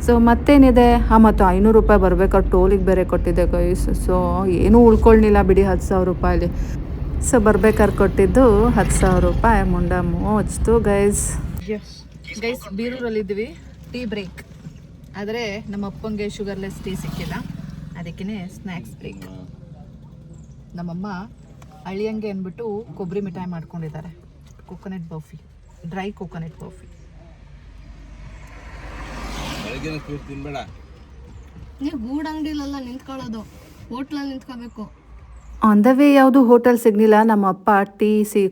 ಸೊ ಮತ್ತೇನಿದೆ, ಮತ್ತು 500 ರೂಪಾಯಿ ಬರ್ಬೇಕಾದ್ರೆ ಟೋಲಿಗೆ ಬೇರೆ ಕೊಟ್ಟಿದ್ದೆ ಗೈಸ್. ಸೊ ಏನೂ ಉಳ್ಕೊಳ್ಳಿಲ್ಲ ಬಿಡಿ 10,000 ರೂಪಾಯಲ್ಲಿ. ಸೊ ಬರ್ಬೇಕಾದ್ರೆ ಕೊಟ್ಟಿದ್ದು 10,000 ರೂಪಾಯಿ ಮುಂಡ ಮೋಚ್ತು ಗೈಸ್. ಗೈಸ್ ಬೀರೂರಲ್ಲಿದ್ದೀವಿ, ಟೀ ಬ್ರೇಕ್. ಆದರೆ ನಮ್ಮ ಅಪ್ಪಂಗೆ ಶುಗರ್ಲೆಸ್ ಟೀ ಸಿಕ್ಕಿಲ್ಲ, ಅದಕ್ಕೇ ಸ್ನ್ಯಾಕ್ಸ್ ಬ್ರೇಕ್. ನಮ್ಮಮ್ಮ ಅಳಿಯಂಗೆ ಅಂದ್ಬಿಟ್ಟು ಕೊಬ್ಬರಿ ಮಿಠಾಯಿ ಮಾಡ್ಕೊಂಡಿದ್ದಾರೆ, coconut barfi, dry coconut barfi. ಬೆಳಗಿನ ಸ್ವೀಟ್ ತಿನ್ಬೇಡ. ನೀವು ಗೂಡ್ ಅಂಗಡಿಲೆಲ್ಲ ನಿಂತ್ಕೊಳ್ಳೋದು, ಹೋಟ್ಲಲ್ಲಿ ನಿಂತ್ಕೋಬೇಕು. ಆನ್ ದ ವೇ ಯಾವುದು ಹೋಟೆಲ್ ಸಿಗಲಿಲ್ಲ. ನಮ್ಮ ಅಪ್ಪ ಟೀ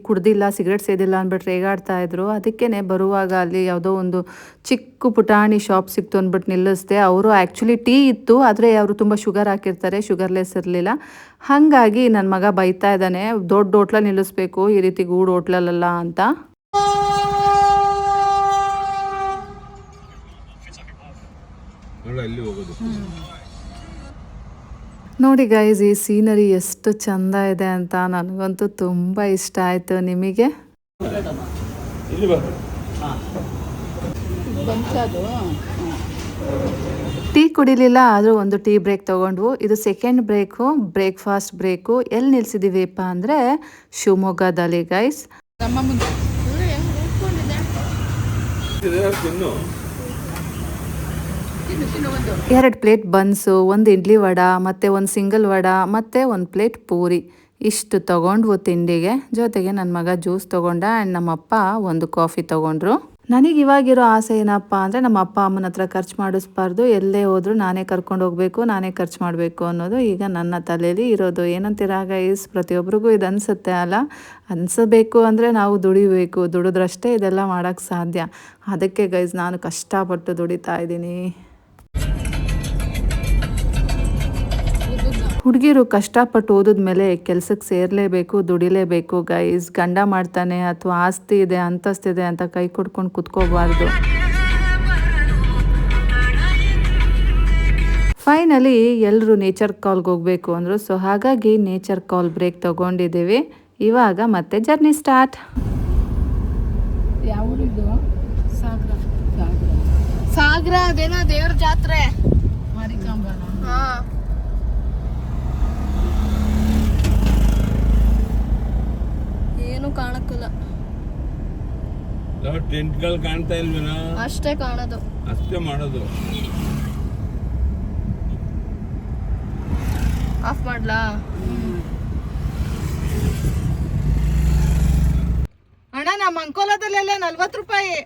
ಕುಡ್ದಿಲ್ಲ, ಸಿಗರೇಟ್ ಸೇದಿಲ್ಲ ಅಂದ್ಬಿಟ್ಟು ರೇಗಾಡ್ತಾಯಿದ್ರು. ಅದಕ್ಕೇ ಬರುವಾಗ ಅಲ್ಲಿ ಯಾವುದೋ ಒಂದು ಚಿಕ್ಕ ಪುಟಾಣಿ ಶಾಪ್ ಸಿಕ್ತು ಅಂದ್ಬಿಟ್ಟು ನಿಲ್ಲಿಸ್ದೆ. ಅವರು ಆ್ಯಕ್ಚುಲಿ ಟೀ ಇತ್ತು, ಆದರೆ ಅವರು ತುಂಬ ಶುಗರ್ ಹಾಕಿರ್ತಾರೆ, ಶುಗರ್ಲೆಸ್ ಇರಲಿಲ್ಲ. ಹಾಗಾಗಿ ನನ್ನ ಮಗ ಬೈತಾ ಇದ್ದಾನೆ, ದೊಡ್ಡ ಹೋಟ್ಲಲ್ಲಿ ನಿಲ್ಲಿಸ್ಬೇಕು, ಈ ರೀತಿ ಗೂಡ್ ಹೋಟ್ಲಲ್ಲ ಅಂತ. ಅಲ್ಲಿ ಹೋಗೋದು. ನೋಡಿ ಗೈಸ್, ಈ ಸೀನರಿ ಎಷ್ಟು ಚಂದ ಇದೆ ಅಂತ, ನನಗಂತೂ ತುಂಬ ಇಷ್ಟ ಆಯಿತು. ನಿಮಗೆ? ಇಲ್ಲಿ ಬಾ. ಟೀ ಕುಡಿಲಿಲ್ಲ, ಆದರೂ ಒಂದು ಟೀ ಬ್ರೇಕ್ ತೊಗೊಂಡ್ವು. ಇದು ಸೆಕೆಂಡ್ ಬ್ರೇಕು, ಬ್ರೇಕ್ಫಾಸ್ಟ್ ಬ್ರೇಕು. ಎಲ್ಲಿ ನಿಲ್ಸಿದ್ದೀವಿಪ್ಪ ಅಂದರೆ ಶಿವಮೊಗ್ಗದಲ್ಲಿ ಗೈಸ್. ನಮ್ಮ ಮುಂದೆ ತಿನ್ನು. ಎರಡು ಪ್ಲೇಟ್ ಬನ್ಸು, ಒಂದು ಇಡ್ಲಿ ವಡ, ಮತ್ತು ಒಂದು ಸಿಂಗಲ್ ವಡ, ಮತ್ತು ಒಂದು ಪ್ಲೇಟ್ ಪೂರಿ ಇಷ್ಟು ತೊಗೊಂಡ್ವು ತಿಂಡಿಗೆ. ಜೊತೆಗೆ ನನ್ನ ಮಗ ಜ್ಯೂಸ್ ತೊಗೊಂಡ ಆ್ಯಂಡ್ ನಮ್ಮಪ್ಪ ಒಂದು ಕಾಫಿ ತೊಗೊಂಡ್ರು. ನನಗೆ ಇವಾಗಿರೋ ಆಸೆ ಏನಪ್ಪ ಅಂದರೆ ನಮ್ಮ ಅಪ್ಪ ಅಮ್ಮನ ಹತ್ರ ಖರ್ಚು ಮಾಡಿಸ್ಬಾರ್ದು, ಎಲ್ಲೇ ಹೋದರೂ ನಾನೇ ಕರ್ಕೊಂಡು ಹೋಗಬೇಕು, ನಾನೇ ಖರ್ಚು ಮಾಡಬೇಕು ಅನ್ನೋದು ಈಗ ನನ್ನ ತಲೆಯಲ್ಲಿ ಇರೋದು. ಏನಂತೀರ ಗೈಸ್, ಪ್ರತಿಯೊಬ್ಬರಿಗೂ ಇದು ಅನಿಸುತ್ತೆ ಅಲ್ಲ? ಅನಿಸಬೇಕು ಅಂದರೆ ನಾವು ದುಡಿಬೇಕು, ದುಡಿದ್ರಷ್ಟೇ ಇದೆಲ್ಲ ಮಾಡೋಕ್ಕೆ ಸಾಧ್ಯ. ಅದಕ್ಕೆ ಗೈಸ್ ನಾನು ಕಷ್ಟಪಟ್ಟು ದುಡಿತಾ ಇದ್ದೀನಿ. ಹುಡುಗಿರು ಕಷ್ಟಪಟ್ಟು ಓದಿದ್ಮೇಲೆ ಕೆಲಸಕ್ಕೆ ಸೇರಲೇಬೇಕು, ದುಡಿಲೇಬೇಕು ಗೈಸ್. ಗಂಡ ಮಾಡ್ತಾನೆ ಅಥವಾ ಆಸ್ತಿ ಇದೆ ಅಂತಸ್ತಿದೆ ಅಂತ ಕೈ ಕೊಡ್ಕೊಂಡು ಕುತ್ಕೋಬಾರ್ದು. ಫೈನಲಿ ಎಲ್ಲರೂ ನೇಚರ್ ಕಾಲ್ಗೆ ಹೋಗಬೇಕು ಅಂದರು. ಸೊ ಹಾಗಾಗಿ ನೇಚರ್ ಕಾಲ್ ಬ್ರೇಕ್ ತೊಗೊಂಡಿದ್ದೀವಿ. ಇವಾಗ ಮತ್ತೆ ಜರ್ನಿ ಸ್ಟಾರ್ಟ್. ಯಾವ ಊರಿದು? ಸಾಗರ ಸಾಗರ. ಸಾಗರ ಅದೇನೋ ದೇವ್ರ ಜಾತ್ರೆ. ಮಾರಿಕಾಂಬನ. ಹಾ, ಏನು ಕಾಣಕ್ಕಿಲ್ಲ, ಟೆಂಟ್ಗಳು ಕಾಣ್ತಾ ಇಲ್ವೇನೋ? ಅಷ್ಟೇ ಕಾಣೋದು. ಅಷ್ಟೇ ಮಾಡೋದು. ಆಫ್ ಮಾಡ್ಲಾ? ಅಣ್ಣ ನಮ್ಮ ಅಂಕೋಲಾದಲ್ಲೆಲ್ಲ 40 ರೂಪಾಯಿ.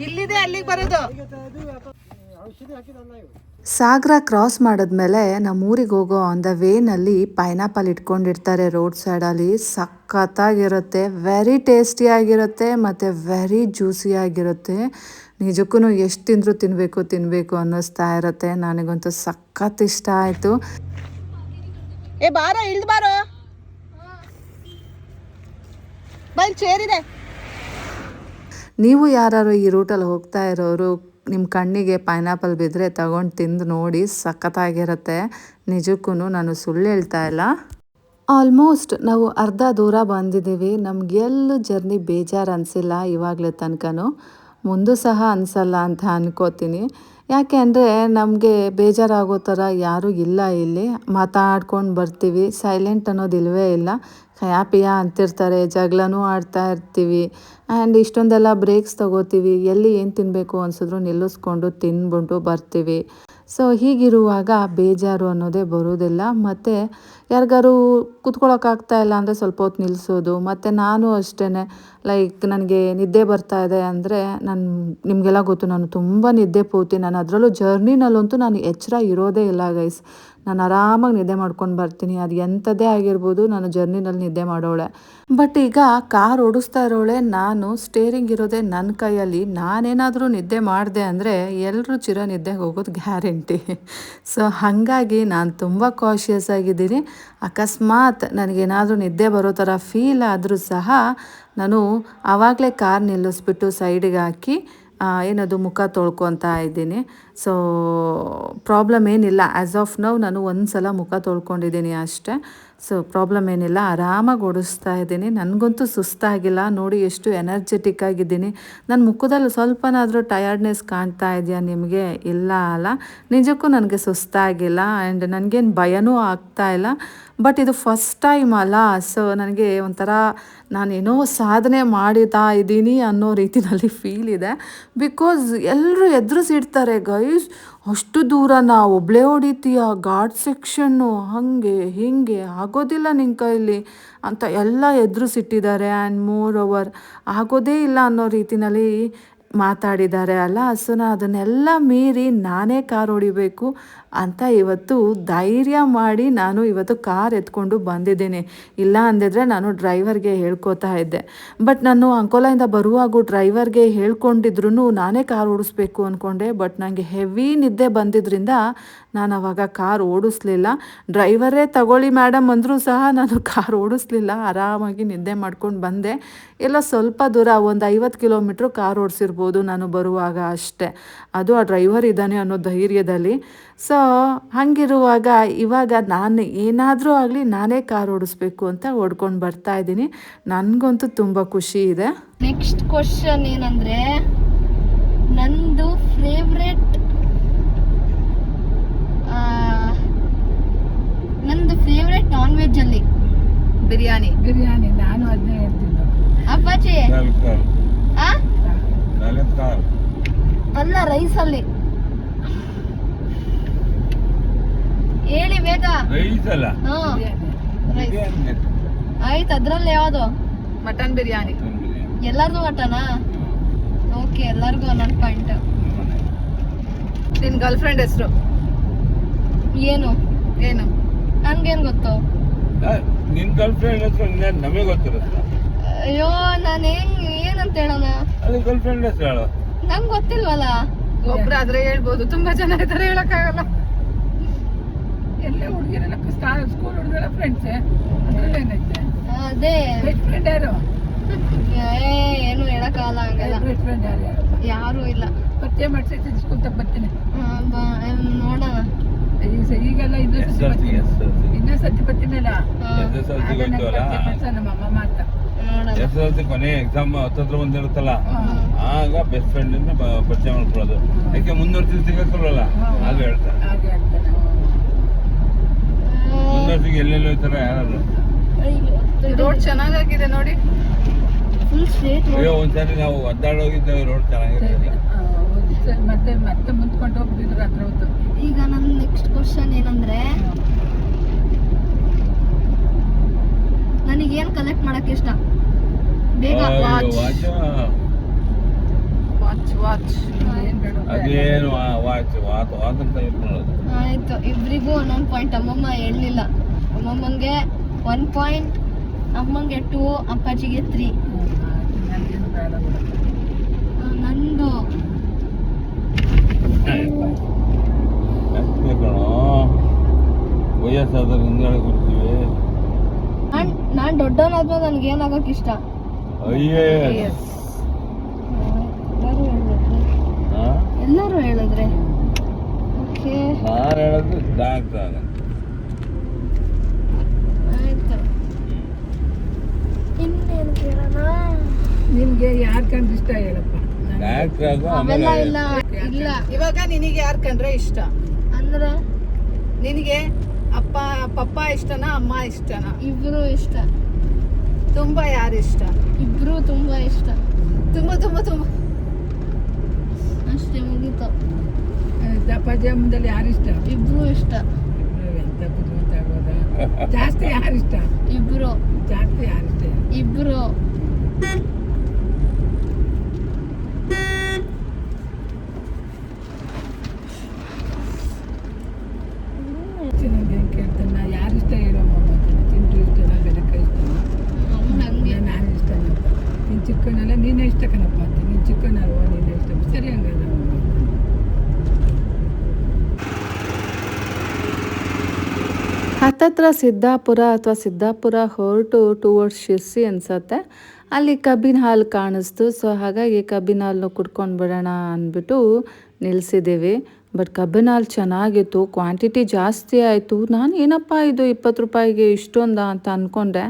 ಇಲ್ಲಿದೆ ಅಲ್ಲಿಗೆ ಬರೋದು. ಸಾಗರ ಕ್ರಾಸ್ ಮಾಡಿದ್ಮೇಲೆ ನಮ್ಮ ಊರಿಗೆ ಹೋಗೋ ಆನ್ ದ ವೇನಲ್ಲಿ ಪೈನಾಪಲ್ ಇಟ್ಕೊಂಡಿರ್ತಾರೆ ರೋಡ್ ಸೈಡಲ್ಲಿ. ಸಖತ್ತಾಗಿರುತ್ತೆ, ವೆರಿ ಟೇಸ್ಟಿಯಾಗಿರುತ್ತೆ ಮತ್ತು ವೆರಿ ಜ್ಯೂಸಿಯಾಗಿರುತ್ತೆ. ನಿಜಕ್ಕೂ ಎಷ್ಟು ತಿಂದರೂ ತಿನ್ನಬೇಕು ಅನ್ನಿಸ್ತಾ ಇರುತ್ತೆ. ನನಗಂತೂ ಸಖತ್ ಇಷ್ಟ ಆಯಿತು. ಏ ಬಾರೋ, ಇಳ್ದು ಬಾರೋ, ಬೈಲ್ ಚೇರಿದೆ. ನೀವು ಯಾರು ಈ ರೂಟಲ್ಲಿ ಹೋಗ್ತಾ ಇರೋರು ನಿಮ್ಮ ಕಣ್ಣಿಗೆ ಪೈನಾಪಲ್ ಬಿದ್ದರೆ ತಗೊಂಡು ತಿಂದು ನೋಡಿ, ಸಖತ್ತಾಗಿರುತ್ತೆ. ನಿಜಕ್ಕೂ ನಾನು ಸುಳ್ಳು ಹೇಳ್ತಾ ಇಲ್ಲ. ಆಲ್ಮೋಸ್ಟ್ ನಾವು ಅರ್ಧ ದೂರ ಬಂದಿದ್ದೀವಿ. ನಮಗೆಲ್ಲೂ ಜರ್ನಿ ಬೇಜಾರು ಅನಿಸಿಲ್ಲ ಇವಾಗಲೇ ತನಕನೂ, ಮುಂದೂ ಸಹ ಅನಿಸಲ್ಲ ಅಂತ ಅನ್ಕೋತೀನಿ. ಯಾಕೆ ಅಂದರೆ ನಮಗೆ ಬೇಜಾರಾಗೋ ಥರ ಯಾರೂ ಇಲ್ಲ ಇಲ್ಲಿ. ಮಾತಾಡ್ಕೊಂಡು ಬರ್ತೀವಿ, ಸೈಲೆಂಟ್ ಅನ್ನೋದು ಇಲ್ಲವೇ ಇಲ್ಲ. ಹ್ಯಾಪಿಯಾ ಅಂತಿರ್ತಾರೆ, ಜಗಳನೂ ಆಡ್ತಾ ಇರ್ತೀವಿ ಆ್ಯಂಡ್ ಇಷ್ಟೊಂದೆಲ್ಲ ಬ್ರೇಕ್ಸ್ ತೊಗೋತೀವಿ. ಎಲ್ಲಿ ಏನು ತಿನ್ನಬೇಕು ಅನಿಸಿದ್ರು ನಿಲ್ಲಿಸ್ಕೊಂಡು ತಿಂದ್ಬಿಟ್ಟು ಬರ್ತೀವಿ. ಸೊ ಹೀಗಿರುವಾಗ ಬೇಜಾರು ಅನ್ನೋದೇ ಬರೋದಿಲ್ಲ. ಮತ್ತು ಯಾರಿಗಾರು ಕೂತ್ಕೊಳ್ಳೋಕ್ಕಾಗ್ತಾ ಇಲ್ಲ ಅಂದರೆ ಸ್ವಲ್ಪ ಹೊತ್ತು ನಿಲ್ಲಿಸೋದು. ಮತ್ತು ನಾನು ಅಷ್ಟೇ, ಲೈಕ್ ನನಗೆ ನಿದ್ದೆ ಬರ್ತಾ ಇದೆ ಅಂದರೆ ನಿಮಗೆಲ್ಲ ಗೊತ್ತು, ನಾನು ತುಂಬ ನಿದ್ದೆ ಪೋತೀನಿ. ನಾನು ಅದರಲ್ಲೂ ಜರ್ನಿನಲ್ಲಂತೂ ನಾನು ಎಚ್ಚರ ಇರೋದೇ ಇಲ್ಲ ಗೈಸ್. ನಾನು ಆರಾಮಾಗಿ ನಿದ್ದೆ ಮಾಡ್ಕೊಂಡು ಬರ್ತೀನಿ. ಅದು ಎಂಥದ್ದೇ ಆಗಿರ್ಬೋದು, ನಾನು ಜರ್ನಿನಲ್ಲಿ ನಿದ್ದೆ ಮಾಡೋಳೆ. ಬಟ್ ಈಗ ಕಾರ್ ಓಡಿಸ್ತಾ ಇರೋಳೆ ನಾನು, ಸ್ಟೇರಿಂಗ್ ಇರೋದೇ ನನ್ನ ಕೈಯಲ್ಲಿ. ನಾನೇನಾದರೂ ನಿದ್ದೆ ಮಾಡಿದೆ ಅಂದರೆ ಎಲ್ಲರೂ ಚಿರ ನಿದ್ದೆಗೆ ಹೋಗೋದು ಗ್ಯಾರಂಟಿ. ಸೊ ಹಾಗಾಗಿ ನಾನು ತುಂಬ ಕಾಷಿಯಸ್ ಆಗಿದ್ದೀನಿ. ಅಕಸ್ಮಾತ್ ನನಗೇನಾದರೂ ನಿದ್ದೆ ಬರೋ ಥರ ಫೀಲ್ ಆದರೂ ಸಹ ನಾನು ಆವಾಗಲೇ ಕಾರ್ ನಿಲ್ಲಿಸ್ಬಿಟ್ಟು ಸೈಡಿಗೆ ಹಾಕಿ ಏನದು ಮುಖ ತೊಳ್ಕೊತಾ ಇದ್ದೀನಿ. ಸೊ ಪ್ರಾಬ್ಲಮ್ ಏನಿಲ್ಲ. ಆ್ಯಸ್ ಆಫ್ ನೌ ನಾನು ಒಂದು ಸಲ ಮುಖ ತೊಳ್ಕೊಂಡಿದ್ದೀನಿ ಅಷ್ಟೇ. ಸೊ ಪ್ರಾಬ್ಲಮ್ ಏನಿಲ್ಲ, ಆರಾಮಾಗಿ ಓಡಿಸ್ತಾ ಇದ್ದೀನಿ. ನನಗಂತೂ ಸುಸ್ತಾಗಿಲ್ಲ. ನೋಡಿ ಎಷ್ಟು ಎನರ್ಜೆಟಿಕ್ ಆಗಿದ್ದೀನಿ. ನನ್ನ ಮುಖದಲ್ಲಿ ಸ್ವಲ್ಪನಾದರೂ ಟಯರ್ಡ್ನೆಸ್ ಕಾಣ್ತಾ ಇದೆಯಾ ನಿಮಗೆ? ಇಲ್ಲ ಅಲ್ಲ, ನಿಜಕ್ಕೂ ನನಗೆ ಸುಸ್ತಾಗಿಲ್ಲ ಆ್ಯಂಡ್ ನನಗೇನು ಭಯನೂ ಆಗ್ತಾ ಇಲ್ಲ. ಬಟ್ ಇದು ಫಸ್ಟ್ ಟೈಮ್ ಅಲ್ಲ, ಸೊ ನನಗೆ ಒಂಥರ ನಾನೇನೋ ಸಾಧನೆ ಮಾಡಿತಾ ಇದ್ದೀನಿ ಅನ್ನೋ ರೀತಿಯಲ್ಲಿ ಫೀಲ್ ಇದೆ. ಬಿಕಾಸ್ ಎಲ್ಲರೂ ಎದುರಿಸಿಡ್ತಾರೆ ಗೈಸ್, ಅಷ್ಟು ದೂರ ನಾವು ಒಬ್ಬಳೇ ಹೊಡಿತೀಯ, ಘಾಟ್ ಸೆಕ್ಷನ್ನು, ಹಾಗೆ ಹೀಗೆ ಆಗೋದಿಲ್ಲ ನಿನ್ನ ಕೈಲಿ ಅಂತ ಎಲ್ಲ ಎದುರಿಸಿಟ್ಟಿದ್ದಾರೆ. ಆ್ಯಂಡ್ ಮೋರ್ ಓವರ್ ಆಗೋದೇ ಇಲ್ಲ ಅನ್ನೋ ರೀತಿಯಲ್ಲಿ ಮಾತಾಡಿದ್ದಾರೆ ಅಲ್ಲ. ಸೊ ನಾನು ಅದನ್ನೆಲ್ಲ ಮೀರಿ ನಾನೇ ಕಾರ್ ಹೊಡಿಬೇಕು ಅಂತ ಇವತ್ತು ಧೈರ್ಯ ಮಾಡಿ ನಾನು ಇವತ್ತು ಕಾರ್ ಎತ್ಕೊಂಡು ಬಂದಿದ್ದೀನಿ. ಇಲ್ಲ ಅಂದಿದ್ರೆ ನಾನು ಡ್ರೈವರ್ಗೆ ಹೇಳ್ಕೊತಾ ಇದ್ದೆ. ಬಟ್ ನಾನು ಅಂಕೋಲಾಯಿಂದ ಬರುವಾಗೂ ಡ್ರೈವರ್ಗೆ ಹೇಳ್ಕೊಂಡಿದ್ರು ನಾನೇ ಕಾರ್ ಓಡಿಸ್ಬೇಕು ಅಂದ್ಕೊಂಡೆ. ಬಟ್ ನನಗೆ ಹೆವಿ ನಿದ್ದೆ ಬಂದಿದ್ದರಿಂದ ನಾನು ಅವಾಗ ಕಾರ್ ಓಡಿಸ್ಲಿಲ್ಲ. ಡ್ರೈವರೇ ತಗೊಳ್ಳಿ ಮೇಡಮ್ ಅಂದರೂ ಸಹ ನಾನು ಕಾರ್ ಓಡಿಸ್ಲಿಲ್ಲ. ಆರಾಮಾಗಿ ನಿದ್ದೆ ಮಾಡ್ಕೊಂಡು ಬಂದೆ. ಎಲ್ಲ ಸ್ವಲ್ಪ ದೂರ ಒಂದು 50 ಕಿಲೋಮೀಟ್ರ್ ಕಾರ್ ಓಡಿಸಿರ್ಬೋದು ನಾನು ಬರುವಾಗ ಅಷ್ಟೇ. ಅದು ಆ ಡ್ರೈವರ್ ಇದ್ದಾನೆ ಅನ್ನೋ ಧೈರ್ಯದಲ್ಲಿ. ಸೊ ಹಾಗಿರುವಾಗ ಇವಾಗ ನಾನು ಏನಾದರೂ ಆಗಲಿ ನಾನೇ ಕಾರ್ ಓಡಿಸ್ಬೇಕು ಅಂತ ಓಡ್ಕೊಂಡು ಬರ್ತಾ ಇದ್ದೀನಿ. ನನಗಂತೂ ತುಂಬ ಖುಷಿ ಇದೆ. ನೆಕ್ಸ್ಟ್ ಕ್ವಶನ್ ಏನಂದ್ರೆ, ನಂದು ಫೇವ್ರೆಟ್ ನಾನ್ ವೆಜ್ ಅಲ್ಲಿ ಬಿರಿಯಾನಿ. ನಾನು ಅದನ್ನೇ ಹೇಳ್ತೀನಿ. ಅಪ್ಪಾಜಿ ಕಲ್. ಆ ಕಾರ್ ಅಲ್ಲ ರೈಸ್ ಅಲ್ಲಿ ಹೇಳಿ ಬೇಗ. ರೈಸ್ ಅಲ್ಲ ಹಾ ರೈಸ್ ಬಿರಿಯಾನಿ. ಆಯ್ತು. ಅದ್ರಲ್ಲಿ ಯಾವ್ದು? ಮಟನ್ ಬಿರಿಯಾನಿ. ಎಲ್ಲಾರ್ದು ಮಟನಾ? ಓಕೆ, ಎಲ್ಲಾರ್ಗು 1 ಪಾಯಿಂಟ್. ನಿನ್ ಗರ್ಲ್ ಫ್ರೆಂಡ್ ಹೆಸರು ಏನು ಏನು? ನನ್ಗೇನ್ ಗೊತ್ತು? ನಿನ್ ಗರ್ಲ್ ಫ್ರೆಂಡ್ ಹೆಸರು ನಮಗೆ ಗೊತ್ತಿರುತ್ತೆ. ಅಯ್ಯೋ ನಾನು ಏನಂತ ಹೇಳೋಣ? ಅದು ಗರ್ಲ್ ಫ್ರೆಂಡ್ ಹೆಸರು ಹೇಳು. ನಂಗ್ ಗೊತ್ತಿಲ್ವಲ್ಲ. ಒಬ್ರಾದ್ರೆ ಹೇಳ್ಬೋದು, ತುಂಬಾ ಜನ ಇದಾರೆ ಹೇಳಕ್ಕಾಗಲ್ಲ. ಎಲ್ಲ ಹುಡುಗಿರೆಲ್ಲ ಸ್ಕೂಲ್ ಹುಡುಗರ ಫ್ರೆಂಡ್ಸ್, ಅದ್ರಲ್ಲಿ ಏನೈತೆ? ಅದೇ ಬೆಸ್ಟ್ ಫ್ರೆಂಡ್ ಯಾರು? ಏನು ಹೇಳಕ್ಕಾಗಲ್ಲ ಹಂಗೆಲ್ಲ. ಬೆಸ್ಟ್ ಫ್ರೆಂಡ್ ಯಾರು? ಯಾರು ಇಲ್ಲ. ಪರಿಚಯ ಮಾಡ್ಸಿ ಸ್ಕೂಲ್ ತಗ ಬರ್ತೀನಿ. ನೋಡೋಣ. ಈಗೆಲ್ಲ ಇನ್ನೂ ಸತಿ ಬರ್ತೀನಲ್ಲ, SSLC ಹೋಯ್ತವಲ್ಲ, ನಮ್ಮ ಅಮ್ಮ ಮಾತ ನೋಡೋಣ. SSLC ಕೊನೆ ಎಕ್ಸಾಮ್ ಹತ್ತತ್ರ ಬಂದಿರುತ್ತಲ್ಲ, ಆಗ ಬೆಸ್ಟ್ ಫ್ರೆಂಡ್ ಪರಿಚಯ ಮಾಡ್ಕೊಳ್ಳೋದು. ಯಾಕೆ ಮುಂದುವರ್ಸಿ ಸಿಗಕ್ಕಲ್ವಲ್ಲ, ಆಗ ಹೇಳ್ತಾರೆ. ಹಾಗೆ ಆಗ್ತಾನೆ. ಮುಂದುವರ್ಸಿಗೆ ಎಲ್ಲೆಲ್ಲಿ ಹೋಯ್ತಾರ ಯಾರು. ರೋಡ್ ಚೆನ್ನಾಗಾಗಿದೆ ನೋಡಿ. ಫುಲ್ ಸ್ಟ್ರೇಟ್ ಅಯ್ಯೋ ಒಂದ್ಸರಿ ನಾವು ಒದ್ದಾಡೋಗಿದ್ದೇವೆ, ರೋಡ್ ಚೆನ್ನಾಗಿರ್ತದೆ. ಮತ್ತೆ ಮತ್ತೆ ಮುಂದ್ಕೊಂಡು ಹೋಗ್ಬಿಟ್ಟಿದ್ರು ಹತ್ರ ಹೊತ್ತು. ಈಗ ನನ್ನ ನೆಕ್ಸ್ಟ್ ಕ್ವಶನ್ ಏನಂದ್ರೆ, ನನಗೇನ್ ಕಲೆಕ್ಟ್ ಮಾಡಕ್ ಇಷ್ಟ? ಬೇಗ ವಾಚ್ ವಾಚ್. ಏನ್ ಬೇಡ ಅದೇನು ವಾಚ್ ಅಂತ ಇಟ್ಕೊಳ್ಳೋದು. ಆಯ್ತು, ಇಬ್ರಿಗೂ 1 ಪಾಯಿಂಟ್. ಅಮ್ಮಮ್ಮ ಹೇಳಲಿಲ್ಲ. ಅಮ್ಮಮ್ಮಂಗೆ 1 ಪಾಯಿಂಟ್, ಅಮ್ಮಂಗೆ 2, ಅಪ್ಪಾಜಿಗೆ 3. ನನಗೇನು ಬೇಡ ಬಿಡು. ನಂದು ವಯಸ್ಸಾದ್ರೆ ಹಿಂದ್ಗಡೆ ಕೊಡ್ತೀವಿ. ನಾನ್ ದೊಡ್ಡವನಾದ್ಮೇಲೆ ನನ್ಗೆ ಏನಾಗಕ್ ಇಷ್ಟ? ಅಯ್ಯೇ ಎಲ್ಲರೂ ಹೇಳಿದ್ರೆ ಓಕೆ. ನಾನು ಹೇಳೋದು ಡಾಕ್ಟರ್. ಆಯ್ತು, ಇನ್ನೇನು ಕೇಳೋಣ? ನಿನ್ಗೆ ಯಾರ್ ಕಂಡ್ರೆ ಇಷ್ಟ ಹೇಳಪ್ಪ. ಡಾಕ್ಟರ್ ಅದು ಅವೆಲ್ಲ ಆಮೇಲೆ ಇಲ್ಲ ಇಲ್ಲ. ಇವಾಗ ನಿನಗೆ ಯಾರ್ ಕಂಡ್ರೆ ಇಷ್ಟ? ಅಂದ್ರೆ ನಿನಗೆ ಪಪ್ಪ ಇಷ್ಟನಾ, ಅಮ್ಮ ಇಷ್ಟನಾ? ಇಬ್ರು ಇಷ್ಟ. ತುಂಬಾ ಯಾರು ಇಷ್ಟ? ಇಬ್ರು ತುಂಬಾ ಇಷ್ಟ. ತುಂಬಾ ತುಂಬಾ ತುಂಬಾ ಅಷ್ಟೇ, ಮುಗೀತು. ದಪ್ಪಜಾಮದಲ್ಲಿ ಯಾರು ಇಷ್ಟ? ಇಬ್ರು ಇಷ್ಟ. ಎಂತ ಬುದ್ಧಿವಂತ ಆಗೋದ. ಜಾಸ್ತಿ ಯಾರು ಇಷ್ಟ? ಇಬ್ರು. ಜಾಸ್ತಿ ಯಾರು ಇಷ್ಟ? ಇಬ್ರು. ನಂಗೆ ಕೇಳ್ತಾನ ಯಾರು ಇಷ್ಟ ಹೇಳಮ್ಮ. ತಿಂದು ಇಷ್ಟನ, ಬೆಳಕ ಇಷ್ಟನ? ನಂಗೆ ನಾನು ಇಷ್ಟನಪ್ಪ. ನೀನು ಚಿಕ್ಕನಲ್ಲ, ನೀನೇ ಇಷ್ಟ ಕಣಪ್ಪ ಅಂತ. ನೀನು ಚಿಕ್ಕನಲ್ವ, ನೀನೇ ಇಷ್ಟ. ಸರಿ ಹಂಗಾದ್ರೆ ಹತ್ತತ್ರ ಸಿದ್ದಾಪುರ ಅಥವಾ ಸಿದ್ದಾಪುರ ಹೊರಟು ಟುವರ್ಡ್ಸ್ ಶಿರ್ಸಿ ಅನ್ಸತ್ತೆ. ಅಲ್ಲಿ ಕಬ್ಬಿನ ಹಾಲು ಕಾಣಿಸ್ತು. ಸೊ ಹಾಗಾಗಿ ಕಬ್ಬಿನ ಹಾಲನ್ನು ಕುಡ್ಕೊಂಡು ಬಿಡೋಣ ಅಂದ್ಬಿಟ್ಟು ನಿಲ್ಲಿಸಿದ್ದೀವಿ. ಬಟ್ ಕಬ್ಬಿನ ಹಾಲು ಚೆನ್ನಾಗಿತ್ತು, ಕ್ವಾಂಟಿಟಿ ಜಾಸ್ತಿ ಆಯಿತು. ನಾನು ಏನಪ್ಪ ಇದು 20 ರೂಪಾಯಿಗೆ ಇಷ್ಟೊಂದಾ ಅಂತ ಅಂದ್ಕೊಂಡೆ.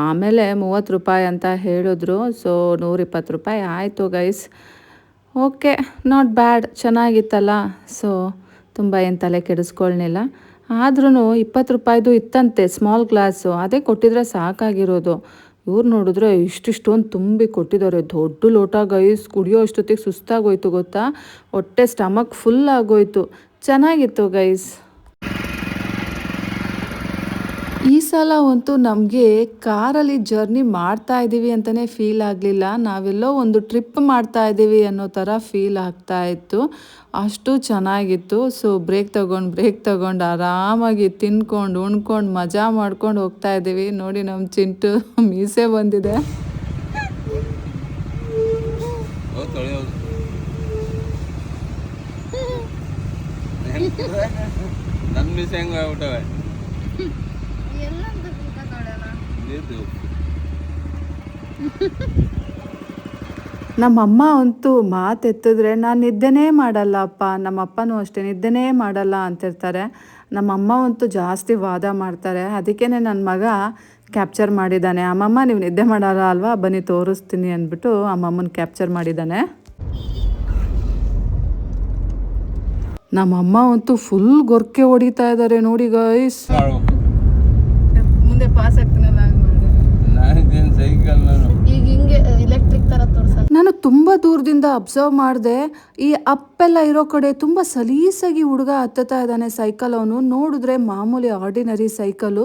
ಆಮೇಲೆ 30 ರೂಪಾಯಿ ಅಂತ ಹೇಳಿದ್ರು. ಸೊ 120 ರೂಪಾಯಿ ಆಯಿತು ಗೈಸ್. ಓಕೆ, ನಾಟ್ ಬ್ಯಾಡ್, ಚೆನ್ನಾಗಿತ್ತಲ್ಲ. ಸೊ ತುಂಬ ಏನು ತಲೆ ಕೆಡಿಸ್ಕೊಳ್ನಿಲ್ಲ. ಆದ್ರೂ 20 ರೂಪಾಯಿದು ಇತ್ತಂತೆ ಸ್ಮಾಲ್ ಗ್ಲಾಸು, ಅದೇ ಕೊಟ್ಟಿದ್ರೆ ಸಾಕಾಗಿರೋದು. ಇವ್ರು ನೋಡಿದ್ರೆ ಇಷ್ಟಿಷ್ಟೊಂದು ತುಂಬಿ ಕೊಟ್ಟಿದ್ದಾರೆ. ದೊಡ್ಡ ಲೋಟ ಗೈಸ್. ಕುಡಿಯೋ ಅಷ್ಟೊತ್ತಿಗೆ ಸುಸ್ತಾಗೋಯ್ತು ಗೊತ್ತಾ, ಹೊಟ್ಟೆ ಸ್ಟಮಕ್ ಫುಲ್ ಆಗೋಯ್ತು. ಚೆನ್ನಾಗಿತ್ತು ಗೈಸ್. ಈ ಸಲ ಅಂತೂ ನಮಗೆ ಕಾರಲ್ಲಿ ಜರ್ನಿ ಮಾಡ್ತಾ ಇದ್ದೀವಿ ಅಂತಲೇ ಫೀಲ್ ಆಗಲಿಲ್ಲ. ನಾವೆಲ್ಲೋ ಒಂದು ಟ್ರಿಪ್ ಮಾಡ್ತಾ ಇದ್ದೀವಿ ಅನ್ನೋ ಥರ ಫೀಲ್ ಆಗ್ತಾ ಇತ್ತು. ಅಷ್ಟು ಚೆನ್ನಾಗಿತ್ತು. ಸೊ ಬ್ರೇಕ್ ತಗೊಂಡು ಆರಾಮಾಗಿ ತಿನ್ಕೊಂಡು ಉಣ್ಕೊಂಡು ಮಜಾ ಮಾಡ್ಕೊಂಡು ಹೋಗ್ತಾ ಇದ್ದೀವಿ. ನೋಡಿ ನಮ್ಮ ಚಿಂಟು ಮೀಸೆ ಬಂದಿದೆ. ನನ್ನ ಮಿಸ್ ಹೆಂಗ ಆಗ್ಬಿಟ್ಟವೆ. ನಮ್ಮಮ್ಮ ಅಂತೂ ಮಾತೆತ್ತಿದ್ರೆ ನಾನು ನಿದ್ದೆನೇ ಮಾಡಲ್ಲಪ್ಪ, ನಮ್ಮಪ್ಪನೂ ಅಷ್ಟೇ ನಿದ್ದೆನೇ ಮಾಡಲ್ಲ ಅಂತಿರ್ತಾರೆ. ನಮ್ಮಮ್ಮ ಅಂತೂ ಜಾಸ್ತಿ ವಾದ ಮಾಡ್ತಾರೆ. ಅದಕ್ಕೇ ನನ್ನ ಮಗ ಕ್ಯಾಪ್ಚರ್ ಮಾಡಿದ್ದಾನೆ. ಅಮ್ಮಮ್ಮ ನೀವು ನಿದ್ದೆ ಮಾಡಲ್ಲ ಅಲ್ವಾ, ಬನ್ನಿ ತೋರಿಸ್ತೀನಿ ಅಂದ್ಬಿಟ್ಟು ಅಮ್ಮಮ್ಮನ ಕ್ಯಾಪ್ಚರ್ ಮಾಡಿದ್ದಾನೆ. ನಮ್ಮಮ್ಮ ಅಂತೂ ಫುಲ್ ಗೊರ್ಕೆ ಹೊಡಿತಾ ಇದ್ದಾರೆ ನೋಡಿ ಗೈಸ್. ಮುಂದೆ ಪಾಸ್ ಆಗ್ತೀನಲ್ಲ ನಾನೇನು ಸೈಕಲ್ ನಾನು ಈಗ ಹಿಂಗೆ ಎಲೆಕ್ಟ್ರಿಕ್ ತರ ತೋರ್ಸಲ್ಲ. ನನ್ನ ನಾನು ತುಂಬ ದೂರದಿಂದ ಅಬ್ಸರ್ವ್ ಮಾಡಿದೆ, ಈ ಅಪ್ಪೆಲ್ಲ ಇರೋ ಕಡೆ ತುಂಬ ಸಲೀಸಾಗಿ ಹುಡುಗ ಹತ್ತುತ್ತಾ ಇದ್ದಾನೆ ಸೈಕಲ್. ಅವನು ನೋಡಿದ್ರೆ ಮಾಮೂಲಿ ಆರ್ಡಿನರಿ ಸೈಕಲು.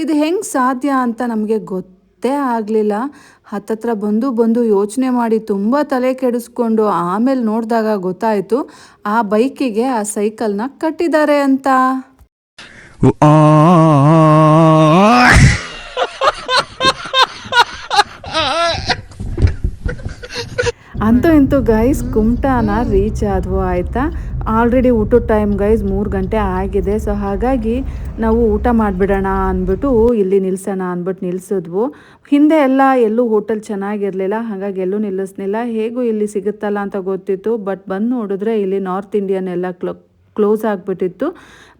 ಇದು ಹೆಂಗೆ ಸಾಧ್ಯ ಅಂತ ನಮಗೆ ಗೊತ್ತೇ ಆಗಲಿಲ್ಲ. ಹತ್ತತ್ರ ಬಂದು ಯೋಚನೆ ಮಾಡಿ ತುಂಬ ತಲೆ ಕೆಡಿಸ್ಕೊಂಡು ಆಮೇಲೆ ನೋಡಿದಾಗ ಗೊತ್ತಾಯಿತು ಆ ಬೈಕಿಗೆ ಆ ಸೈಕಲ್ನ ಕಟ್ಟಿದ್ದಾರೆ ಅಂತ. ಅಂತೂ ಇಂತೂ ಗೈಸ್ ಕುಮಟಾನ ರೀಚ್ ಆದ್ವು ಆಯಿತಾ. ಆಲ್ರೆಡಿ ಊಟದ ಟೈಮ್ ಗೈಸ್ 3 ಗಂಟೆ ಆಗಿದೆ. ಸೊ ಹಾಗಾಗಿ ನಾವು ಊಟ ಮಾಡಿಬಿಡೋಣ ಅಂದ್ಬಿಟ್ಟು ಇಲ್ಲಿ ನಿಲ್ಸೋಣ ಅಂದ್ಬಿಟ್ಟು ನಿಲ್ಲಿಸಿದ್ವು. ಹಿಂದೆ ಎಲ್ಲ ಎಲ್ಲೂ ಹೋಟೆಲ್ ಚೆನ್ನಾಗಿರಲಿಲ್ಲ, ಹಾಗಾಗಿ ಎಲ್ಲೂ ನಿಲ್ಲಿಸ್ಲಿಲ್ಲ. ಹೇಗೂ ಇಲ್ಲಿ ಸಿಗುತ್ತಲ್ಲ ಅಂತ ಗೊತ್ತಿತ್ತು. ಬಟ್ ಬಂದು ನೋಡಿದ್ರೆ ಇಲ್ಲಿ ನಾರ್ತ್ ಇಂಡಿಯನ್ ಎಲ್ಲ ಕ್ಲೋಸ್ ಆಗಿಬಿಟ್ಟಿತ್ತು.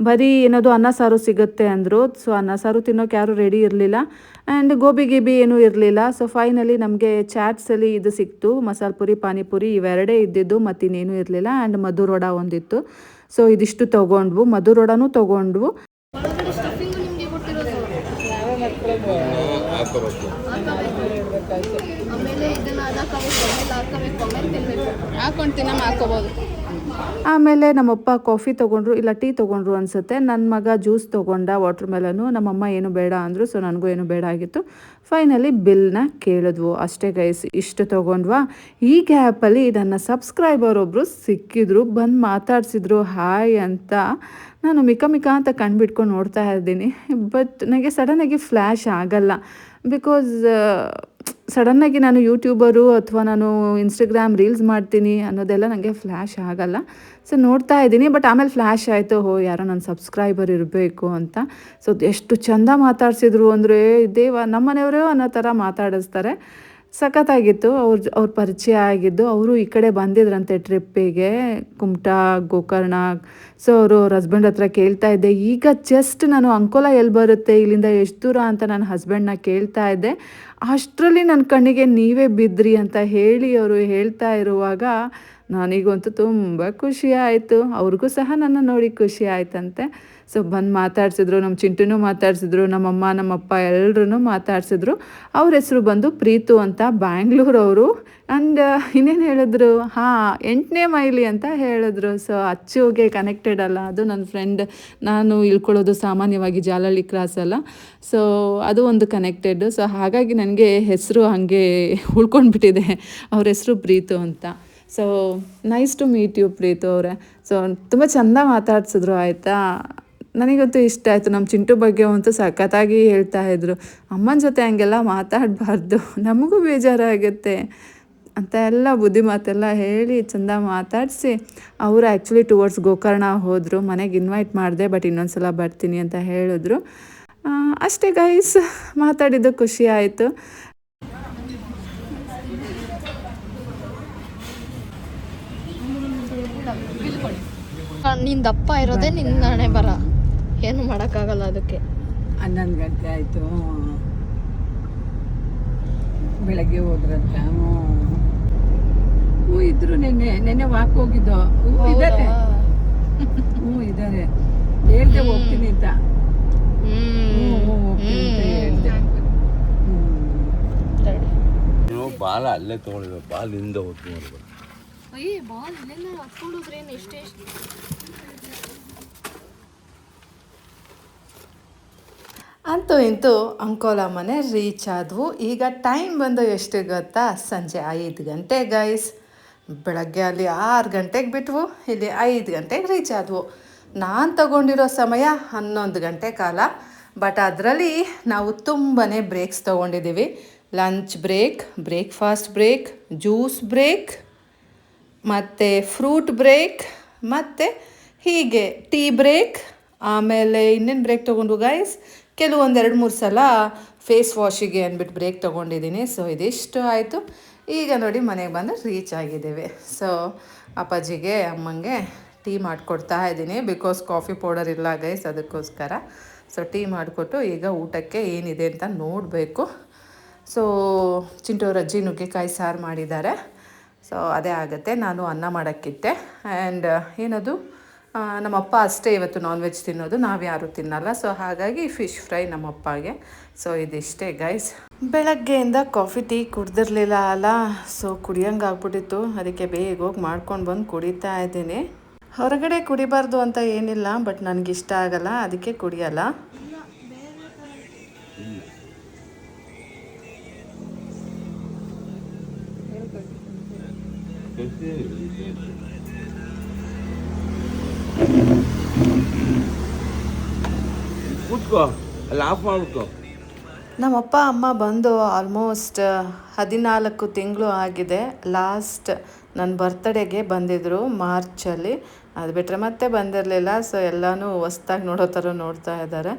ಬರೀ ಏನದು ಅನ್ನ ಸಾರು ಸಿಗುತ್ತೆ ಅಂದರು. ಸೊ ಅನ್ನ ಸಾರು ತಿನ್ನೋಕೆ ಯಾರೂ ರೆಡಿ ಇರಲಿಲ್ಲ. ಆ್ಯಂಡ್ ಗೋಬಿ ಗೀಬಿ ಏನೂ ಇರಲಿಲ್ಲ. ಸೊ ಫೈನಲಿ ನಮಗೆ ಚಾಟ್ಸಲ್ಲಿ ಇದು ಸಿಕ್ತು, ಮಸಾಲೆ ಪುರಿ ಪಾನಿಪುರಿ ಇವೆರಡೇ ಇದ್ದಿದ್ದು, ಮತ್ತಿನ್ನೇನೂ ಇರಲಿಲ್ಲ. ಆ್ಯಂಡ್ ಮಧುರ್ ವಡ ಒಂದಿತ್ತು. ಸೊ ಇದಿಷ್ಟು ತೊಗೊಂಡ್ವು, ಮಧುರ್ ವಡನೂ ತೊಗೊಂಡ್ವು. ಒಳಗಡೆ ಸ್ಟಫಿಂಗು ನಿಮಗೆ ಕೊಟ್ಟಿರೋದು. ಆಮೇಲೆ ಇದನ್ನ ಹಾಕಬೇಕು, ಆಮೇಲೆ ತಿನ್ಬೇಕು. ಹಾಕೊಂಡು ತಿನ್ನಮ್ಮ ಹಾಕೋಬೋದು. ಆಮೇಲೆ ನಮ್ಮಪ್ಪ ಕಾಫಿ ತೊಗೊಂಡ್ರು, ಇಲ್ಲ ಟೀ ತೊಗೊಂಡ್ರು ಅನಿಸುತ್ತೆ. ನನ್ನ ಮಗ ಜ್ಯೂಸ್ ತೊಗೊಂಡ, ವಾಟರ್ ಮೆಲನು. ನಮ್ಮಮ್ಮ ಏನು ಬೇಡ ಅಂದರು. ಸೊ ನನಗೂ ಏನು ಬೇಡ ಆಗಿತ್ತು. ಫೈನಲಿ ಬಿಲ್ನ ಕೇಳಿದ್ವು. ಅಷ್ಟೇ ಗೈಸ್, ಇಷ್ಟು ತೊಗೊಂಡ್ವಾ. ಈ ಗ್ಯಾಪಲ್ಲಿ ನನ್ನ ಸಬ್ಸ್ಕ್ರೈಬರ್ ಒಬ್ಬರು ಸಿಕ್ಕಿದ್ರು, ಬಂದು ಮಾತಾಡ್ಸಿದ್ರು ಹಾಯ್ ಅಂತ. ನಾನು ಮಿಕ ಅಂತ ಕಣ್ಬಿಟ್ಕೊಂಡು ನೋಡ್ತಾ ಇದ್ದೀನಿ. ಬಟ್ ನನಗೆ ಸಡನ್ನಾಗಿ ಫ್ಲ್ಯಾಶ್ ಆಗಲ್ಲ. ಬಿಕಾಸ್ ಸಡನ್ನಾಗಿ ನಾನು ಯೂಟ್ಯೂಬರು ಅಥವಾ ನಾನು ಇನ್ಸ್ಟಾಗ್ರಾಮ್ ರೀಲ್ಸ್ ಮಾಡ್ತೀನಿ ಅನ್ನೋದೆಲ್ಲ ನನಗೆ ಫ್ಲ್ಯಾಶ್ ಆಗಲ್ಲ. ಸೊ ನೋಡ್ತಾ ಇದ್ದೀನಿ. ಬಟ್ ಆಮೇಲೆ ಫ್ಲ್ಯಾಶ್ ಆಯಿತು, ಯಾರೋ ನನ್ನ ಸಬ್ಸ್ಕ್ರೈಬರ್ ಇರಬೇಕು ಅಂತ. ಸೊ ಎಷ್ಟು ಚೆಂದ ಮಾತಾಡ್ಸಿದ್ರು ಅಂದರೆ ದೇವ, ನಮ್ಮ ಮನೆಯವರೇ ಅನ್ನೋ ಥರ ಮಾತಾಡಿಸ್ತಾರೆ. ಸಖತ್ತಾಗಿತ್ತು. ಅವ್ರ ಪರಿಚಯ ಆಗಿದ್ದು. ಅವರು ಈ ಕಡೆ ಬಂದಿದ್ರಂತೆ ಟ್ರಿಪ್ಪಿಗೆ, ಕುಮಟಾ ಗೋಕರ್ಣ. ಸೊ ಅವ್ರ ಹಸ್ಬೆಂಡ್ ಹತ್ರ ಕೇಳ್ತಾ ಇದ್ದೆ. ಈಗ ಜಸ್ಟ್ ನಾನು ಅಂಕೋಲಾ ಎಲ್ಲಿ ಬರುತ್ತೆ, ಇಲ್ಲಿಂದ ಎಷ್ಟು ದೂರ ಅಂತ ನನ್ನ ಹಸ್ಬೆಂಡ್ನ ಕೇಳ್ತಾ ಇದ್ದೆ. ಅಷ್ಟರಲ್ಲಿ ನನ್ನ ಕಣ್ಣಿಗೆ ನೀವೇ ಬಿದ್ರಿ ಅಂತ ಹೇಳಿ ಅವರು ಹೇಳ್ತಾ ಇರುವಾಗ ನನಗಂತೂ ತುಂಬ ಖುಷಿ ಆಯಿತು. ಅವ್ರಿಗೂ ಸಹ ನನ್ನ ನೋಡಿ ಖುಷಿ ಆಯ್ತಂತೆ. ಸೊ ಬಂದು ಮಾತಾಡ್ಸಿದ್ರು, ನಮ್ಮ ಚಿಂಟುನೂ ಮಾತಾಡ್ಸಿದ್ರು, ನಮ್ಮಮ್ಮ ನಮ್ಮಪ್ಪ ಎಲ್ಲರೂ ಮಾತಾಡ್ಸಿದ್ರು. ಅವ್ರ ಹೆಸರು ಬಂದು ಪ್ರೀತು ಅಂತ, ಬ್ಯಾಂಗ್ಳೂರವರು. ಆ್ಯಂಡ್ ಇನ್ನೇನು ಹೇಳಿದ್ರು, 8ನೇ ಮೈಲಿ ಅಂತ ಹೇಳಿದ್ರು. ಸೊ ಅಚ್ಚುಗೆ ಕನೆಕ್ಟೆಡ್ ಅಲ್ಲ, ಅದು ನನ್ನ ಫ್ರೆಂಡ್. ನಾನು ಇಳ್ಕೊಳ್ಳೋದು ಸಾಮಾನ್ಯವಾಗಿ ಜಾಲಹಳ್ಳಿ ಕ್ರಾಸ್ ಅಲ್ಲ. ಸೊ ಅದು ಒಂದು ಕನೆಕ್ಟೆಡ್. ಸೊ ಹಾಗಾಗಿ ನನಗೆ ಹೆಸರು ಹಾಗೆ ಉಳ್ಕೊಂಡ್ಬಿಟ್ಟಿದೆ. ಅವ್ರ ಹೆಸರು ಪ್ರೀತು ಅಂತ. So nice to meet you Preethu ಅವರೇ. ಸೊ ತುಂಬ ಚೆಂದ ಮಾತಾಡ್ಸಿದ್ರು ಆಯಿತಾ. ನನಗಂತೂ ಇಷ್ಟ ಆಯಿತು. ನಮ್ಮ ಚಿಂಟು ಬಗ್ಗೆ ಅಂತೂ ಸಖತ್ತಾಗಿ ಹೇಳ್ತಾಯಿದ್ರು, ಅಮ್ಮನ ಜೊತೆ ಹಂಗೆಲ್ಲ ಮಾತಾಡಬಾರ್ದು, ನಮಗೂ ಬೇಜಾರಾಗುತ್ತೆ ಅಂತ ಎಲ್ಲ ಬುದ್ಧಿ ಮಾತೆಲ್ಲ ಹೇಳಿ ಚೆಂದ ಮಾತಾಡಿಸಿ ಅವರು ಆ್ಯಕ್ಚುಲಿ ಟುವರ್ಡ್ಸ್ ಗೋಕರ್ಣ ಹೋದರು. ಮನೆಗೆ ಇನ್ವೈಟ್ ಮಾಡಿದೆ, ಬಟ್ ಇನ್ನೊಂದು ಸಲ ಬರ್ತೀನಿ ಅಂತ ಹೇಳಿದ್ರು. ಅಷ್ಟೇ ಗೈಸ್, ಮಾತಾಡಿದ್ದು ಖುಷಿ ಆಯಿತು. ನೀನು ದಪ್ಪ ಇರೋದೇ ನಿನ್ನ ಹಣೆ ಬರ, ಏನು ಮಾಡೋಕ್ಕಾಗಲ್ಲ ಅದಕ್ಕೆ. 11 ಗಂಟೆ ಆಯಿತು, ಬೆಳಗ್ಗೆ ಹೋದ್ರಂತ. ಇದ್ರು ನೆನ್ನೆ ವಾಕ್ ಹೋಗಿದ್ದು. ಇದ್ದಾರೆ ಇದ್ದಾರೆ, ಹೇಳ್ದೆ ಹೋಗ್ತೀನಿ ಅಂತ. ಹೋಗ್ತೀನಿ ಅಂತ ಹೇಳ್ದೆ. ಬಾಲ ಅಲ್ಲೇ ತೊಗೊಂಡಿದ್ದೆ, ಬಾಲಿಂದ ಹೊತ್ಕೊಂಡು ಅಯ್ಯ ಬಾಲ್ ಇಲ್ಲೆಲ್ಲ ಹತ್ಕೊಂಡೋದ್ರೇನು ಎಷ್ಟೇ. ಅಂತೂ ಇಂತೂ ಅಂಕೋಲಾ ಮನೆ ರೀಚ್ ಆದವು. ಈಗ ಟೈಮ್ ಬಂದು ಎಷ್ಟು ಗೊತ್ತಾ, ಸಂಜೆ 5 ಗಂಟೆ ಗೈಸ್. ಬೆಳಗ್ಗೆ ಅಲ್ಲಿ 6 ಗಂಟೆಗೆ ಬಿಟ್ವು, ಇಲ್ಲಿ 5 ಗಂಟೆಗೆ ರೀಚ್ ಆದವು. ನಾನು ತಗೊಂಡಿರೋ ಸಮಯ 11 ಗಂಟೆ ಕಾಲ. ಬಟ್ ಅದರಲ್ಲಿ ನಾವು ತುಂಬಾ ಬ್ರೇಕ್ಸ್ ತೊಗೊಂಡಿದ್ದೀವಿ. Lunch break, breakfast break, juice break, ಮತ್ತು ಫ್ರೂಟ್ ಬ್ರೇಕ್, ಮತ್ತು ಹೀಗೆ ಟೀ ಬ್ರೇಕ್. ಆಮೇಲೆ ಇನ್ನೇನು ಬ್ರೇಕ್ ತೊಗೊಂಡು ಗೈಸ್, ಕೆಲವೊಂದು 2-3 ಸಲ ಫೇಸ್ ವಾಶಿಗೆ ಅಂದ್ಬಿಟ್ಟು ಬ್ರೇಕ್ ತೊಗೊಂಡಿದ್ದೀನಿ. ಸೊ ಇದಿಷ್ಟು ಆಯಿತು. ಈಗ ನೋಡಿ ಮನೆಗೆ ಬಂದು ರೀಚ್ ಆಗಿದ್ದೀವಿ. ಸೊ ಅಪ್ಪಾಜಿಗೆ ಅಮ್ಮಂಗೆ ಟೀ ಮಾಡಿಕೊಡ್ತಾ ಇದ್ದೀನಿ, ಬಿಕಾಸ್ ಕಾಫಿ ಪೌಡರ್ ಇಲ್ಲ ಗೈಸ್, ಅದಕ್ಕೋಸ್ಕರ. ಸೊ ಟೀ ಮಾಡಿಕೊಟ್ಟು ಈಗ ಊಟಕ್ಕೆ ಏನಿದೆ ಅಂತ ನೋಡಬೇಕು. ಸೊ ಚಿಂಟೂರ ಅಜ್ಜಿ ನುಗ್ಗೆಕಾಯಿ ಸಾರು ಮಾಡಿದ್ದಾರೆ. ಸೊ ಅದೇ ಆಗುತ್ತೆ. ನಾನು ಅನ್ನ ಮಾಡೋಕ್ಕಿಟ್ಟೆ. ಆ್ಯಂಡ್ ಏನದು ನಮ್ಮಪ್ಪ ಅಷ್ಟೇ ಇವತ್ತು ನಾನ್ ವೆಜ್ ತಿನ್ನೋದು, ನಾವು ಯಾರೂ ತಿನ್ನಲ್ಲ. ಸೊ ಹಾಗಾಗಿ ಫಿಶ್ ಫ್ರೈ ನಮ್ಮಪ್ಪಗೆ. ಸೊ ಇದಿಷ್ಟೇ ಗೈಸ್. ಬೆಳಗ್ಗೆಯಿಂದ ಕಾಫಿ ಟೀ ಕುಡ್ದಿರಲಿಲ್ಲ ಅಲ್ಲ, ಸೊ ಕುಡಿಯೋಂಗೆ ಆಗ್ಬಿಟ್ಟಿತ್ತು. ಅದಕ್ಕೆ ಬೇಗ ಹೋಗಿ ಮಾಡ್ಕೊಂಡು ಬಂದು ಕುಡಿತಾ ಇದ್ದೀನಿ. ಹೊರಗಡೆ ಕುಡಿಬಾರ್ದು ಅಂತ ಏನಿಲ್ಲ, ಬಟ್ ನನಗಿಷ್ಟ ಆಗಲ್ಲ, ಅದಕ್ಕೆ ಕುಡಿಯಲ್ಲ. ಕೂತ್ಕೋ, ಅಲ್ಲಿ ಆಫ್ ಮಾಡ್ಬಿಟ್ಟು. ನಮ್ಮಪ್ಪ ಅಮ್ಮ ಬಂದು ಆಲ್ಮೋಸ್ಟ್ 14 ತಿಂಗಳು ಆಗಿದೆ. ಲಾಸ್ಟ್ ನನ್ನ ಬರ್ತ್ಡೇಗೆ ಬಂದಿದ್ದರು ಮಾರ್ಚಲ್ಲಿ. ಅದು ಬಿಟ್ಟರೆ ಮತ್ತೆ ಬಂದಿರಲಿಲ್ಲ. ಸೊ ಎಲ್ಲನೂ ಹೊಸ್ದಾಗಿ ನೋಡೋ ಥರ ನೋಡ್ತಾ ಇದ್ದಾರೆ.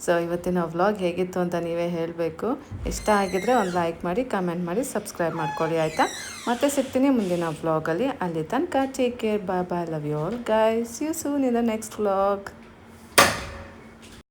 ಸೊ ಇವತ್ತಿನ ವ್ಲಾಗ್ ಹೇಗಿತ್ತು ಅಂತ ನೀವೇ ಹೇಳಬೇಕು. ಇಷ್ಟ ಆಗಿದ್ರೆ ಒಂದು ಲೈಕ್ ಮಾಡಿ, ಕಮೆಂಟ್ ಮಾಡಿ, ಸಬ್ಸ್ಕ್ರೈಬ್ ಮಾಡ್ಕೊಳ್ಳಿ ಆಯಿತಾ. ಮತ್ತೆ ಸಿಗ್ತೀನಿ ಮುಂದಿನ ವ್ಲಾಗಲ್ಲಿ. ಅಲ್ಲಿ ತನಕ take care, bye bye, love you all guys. You soon in the next vlog.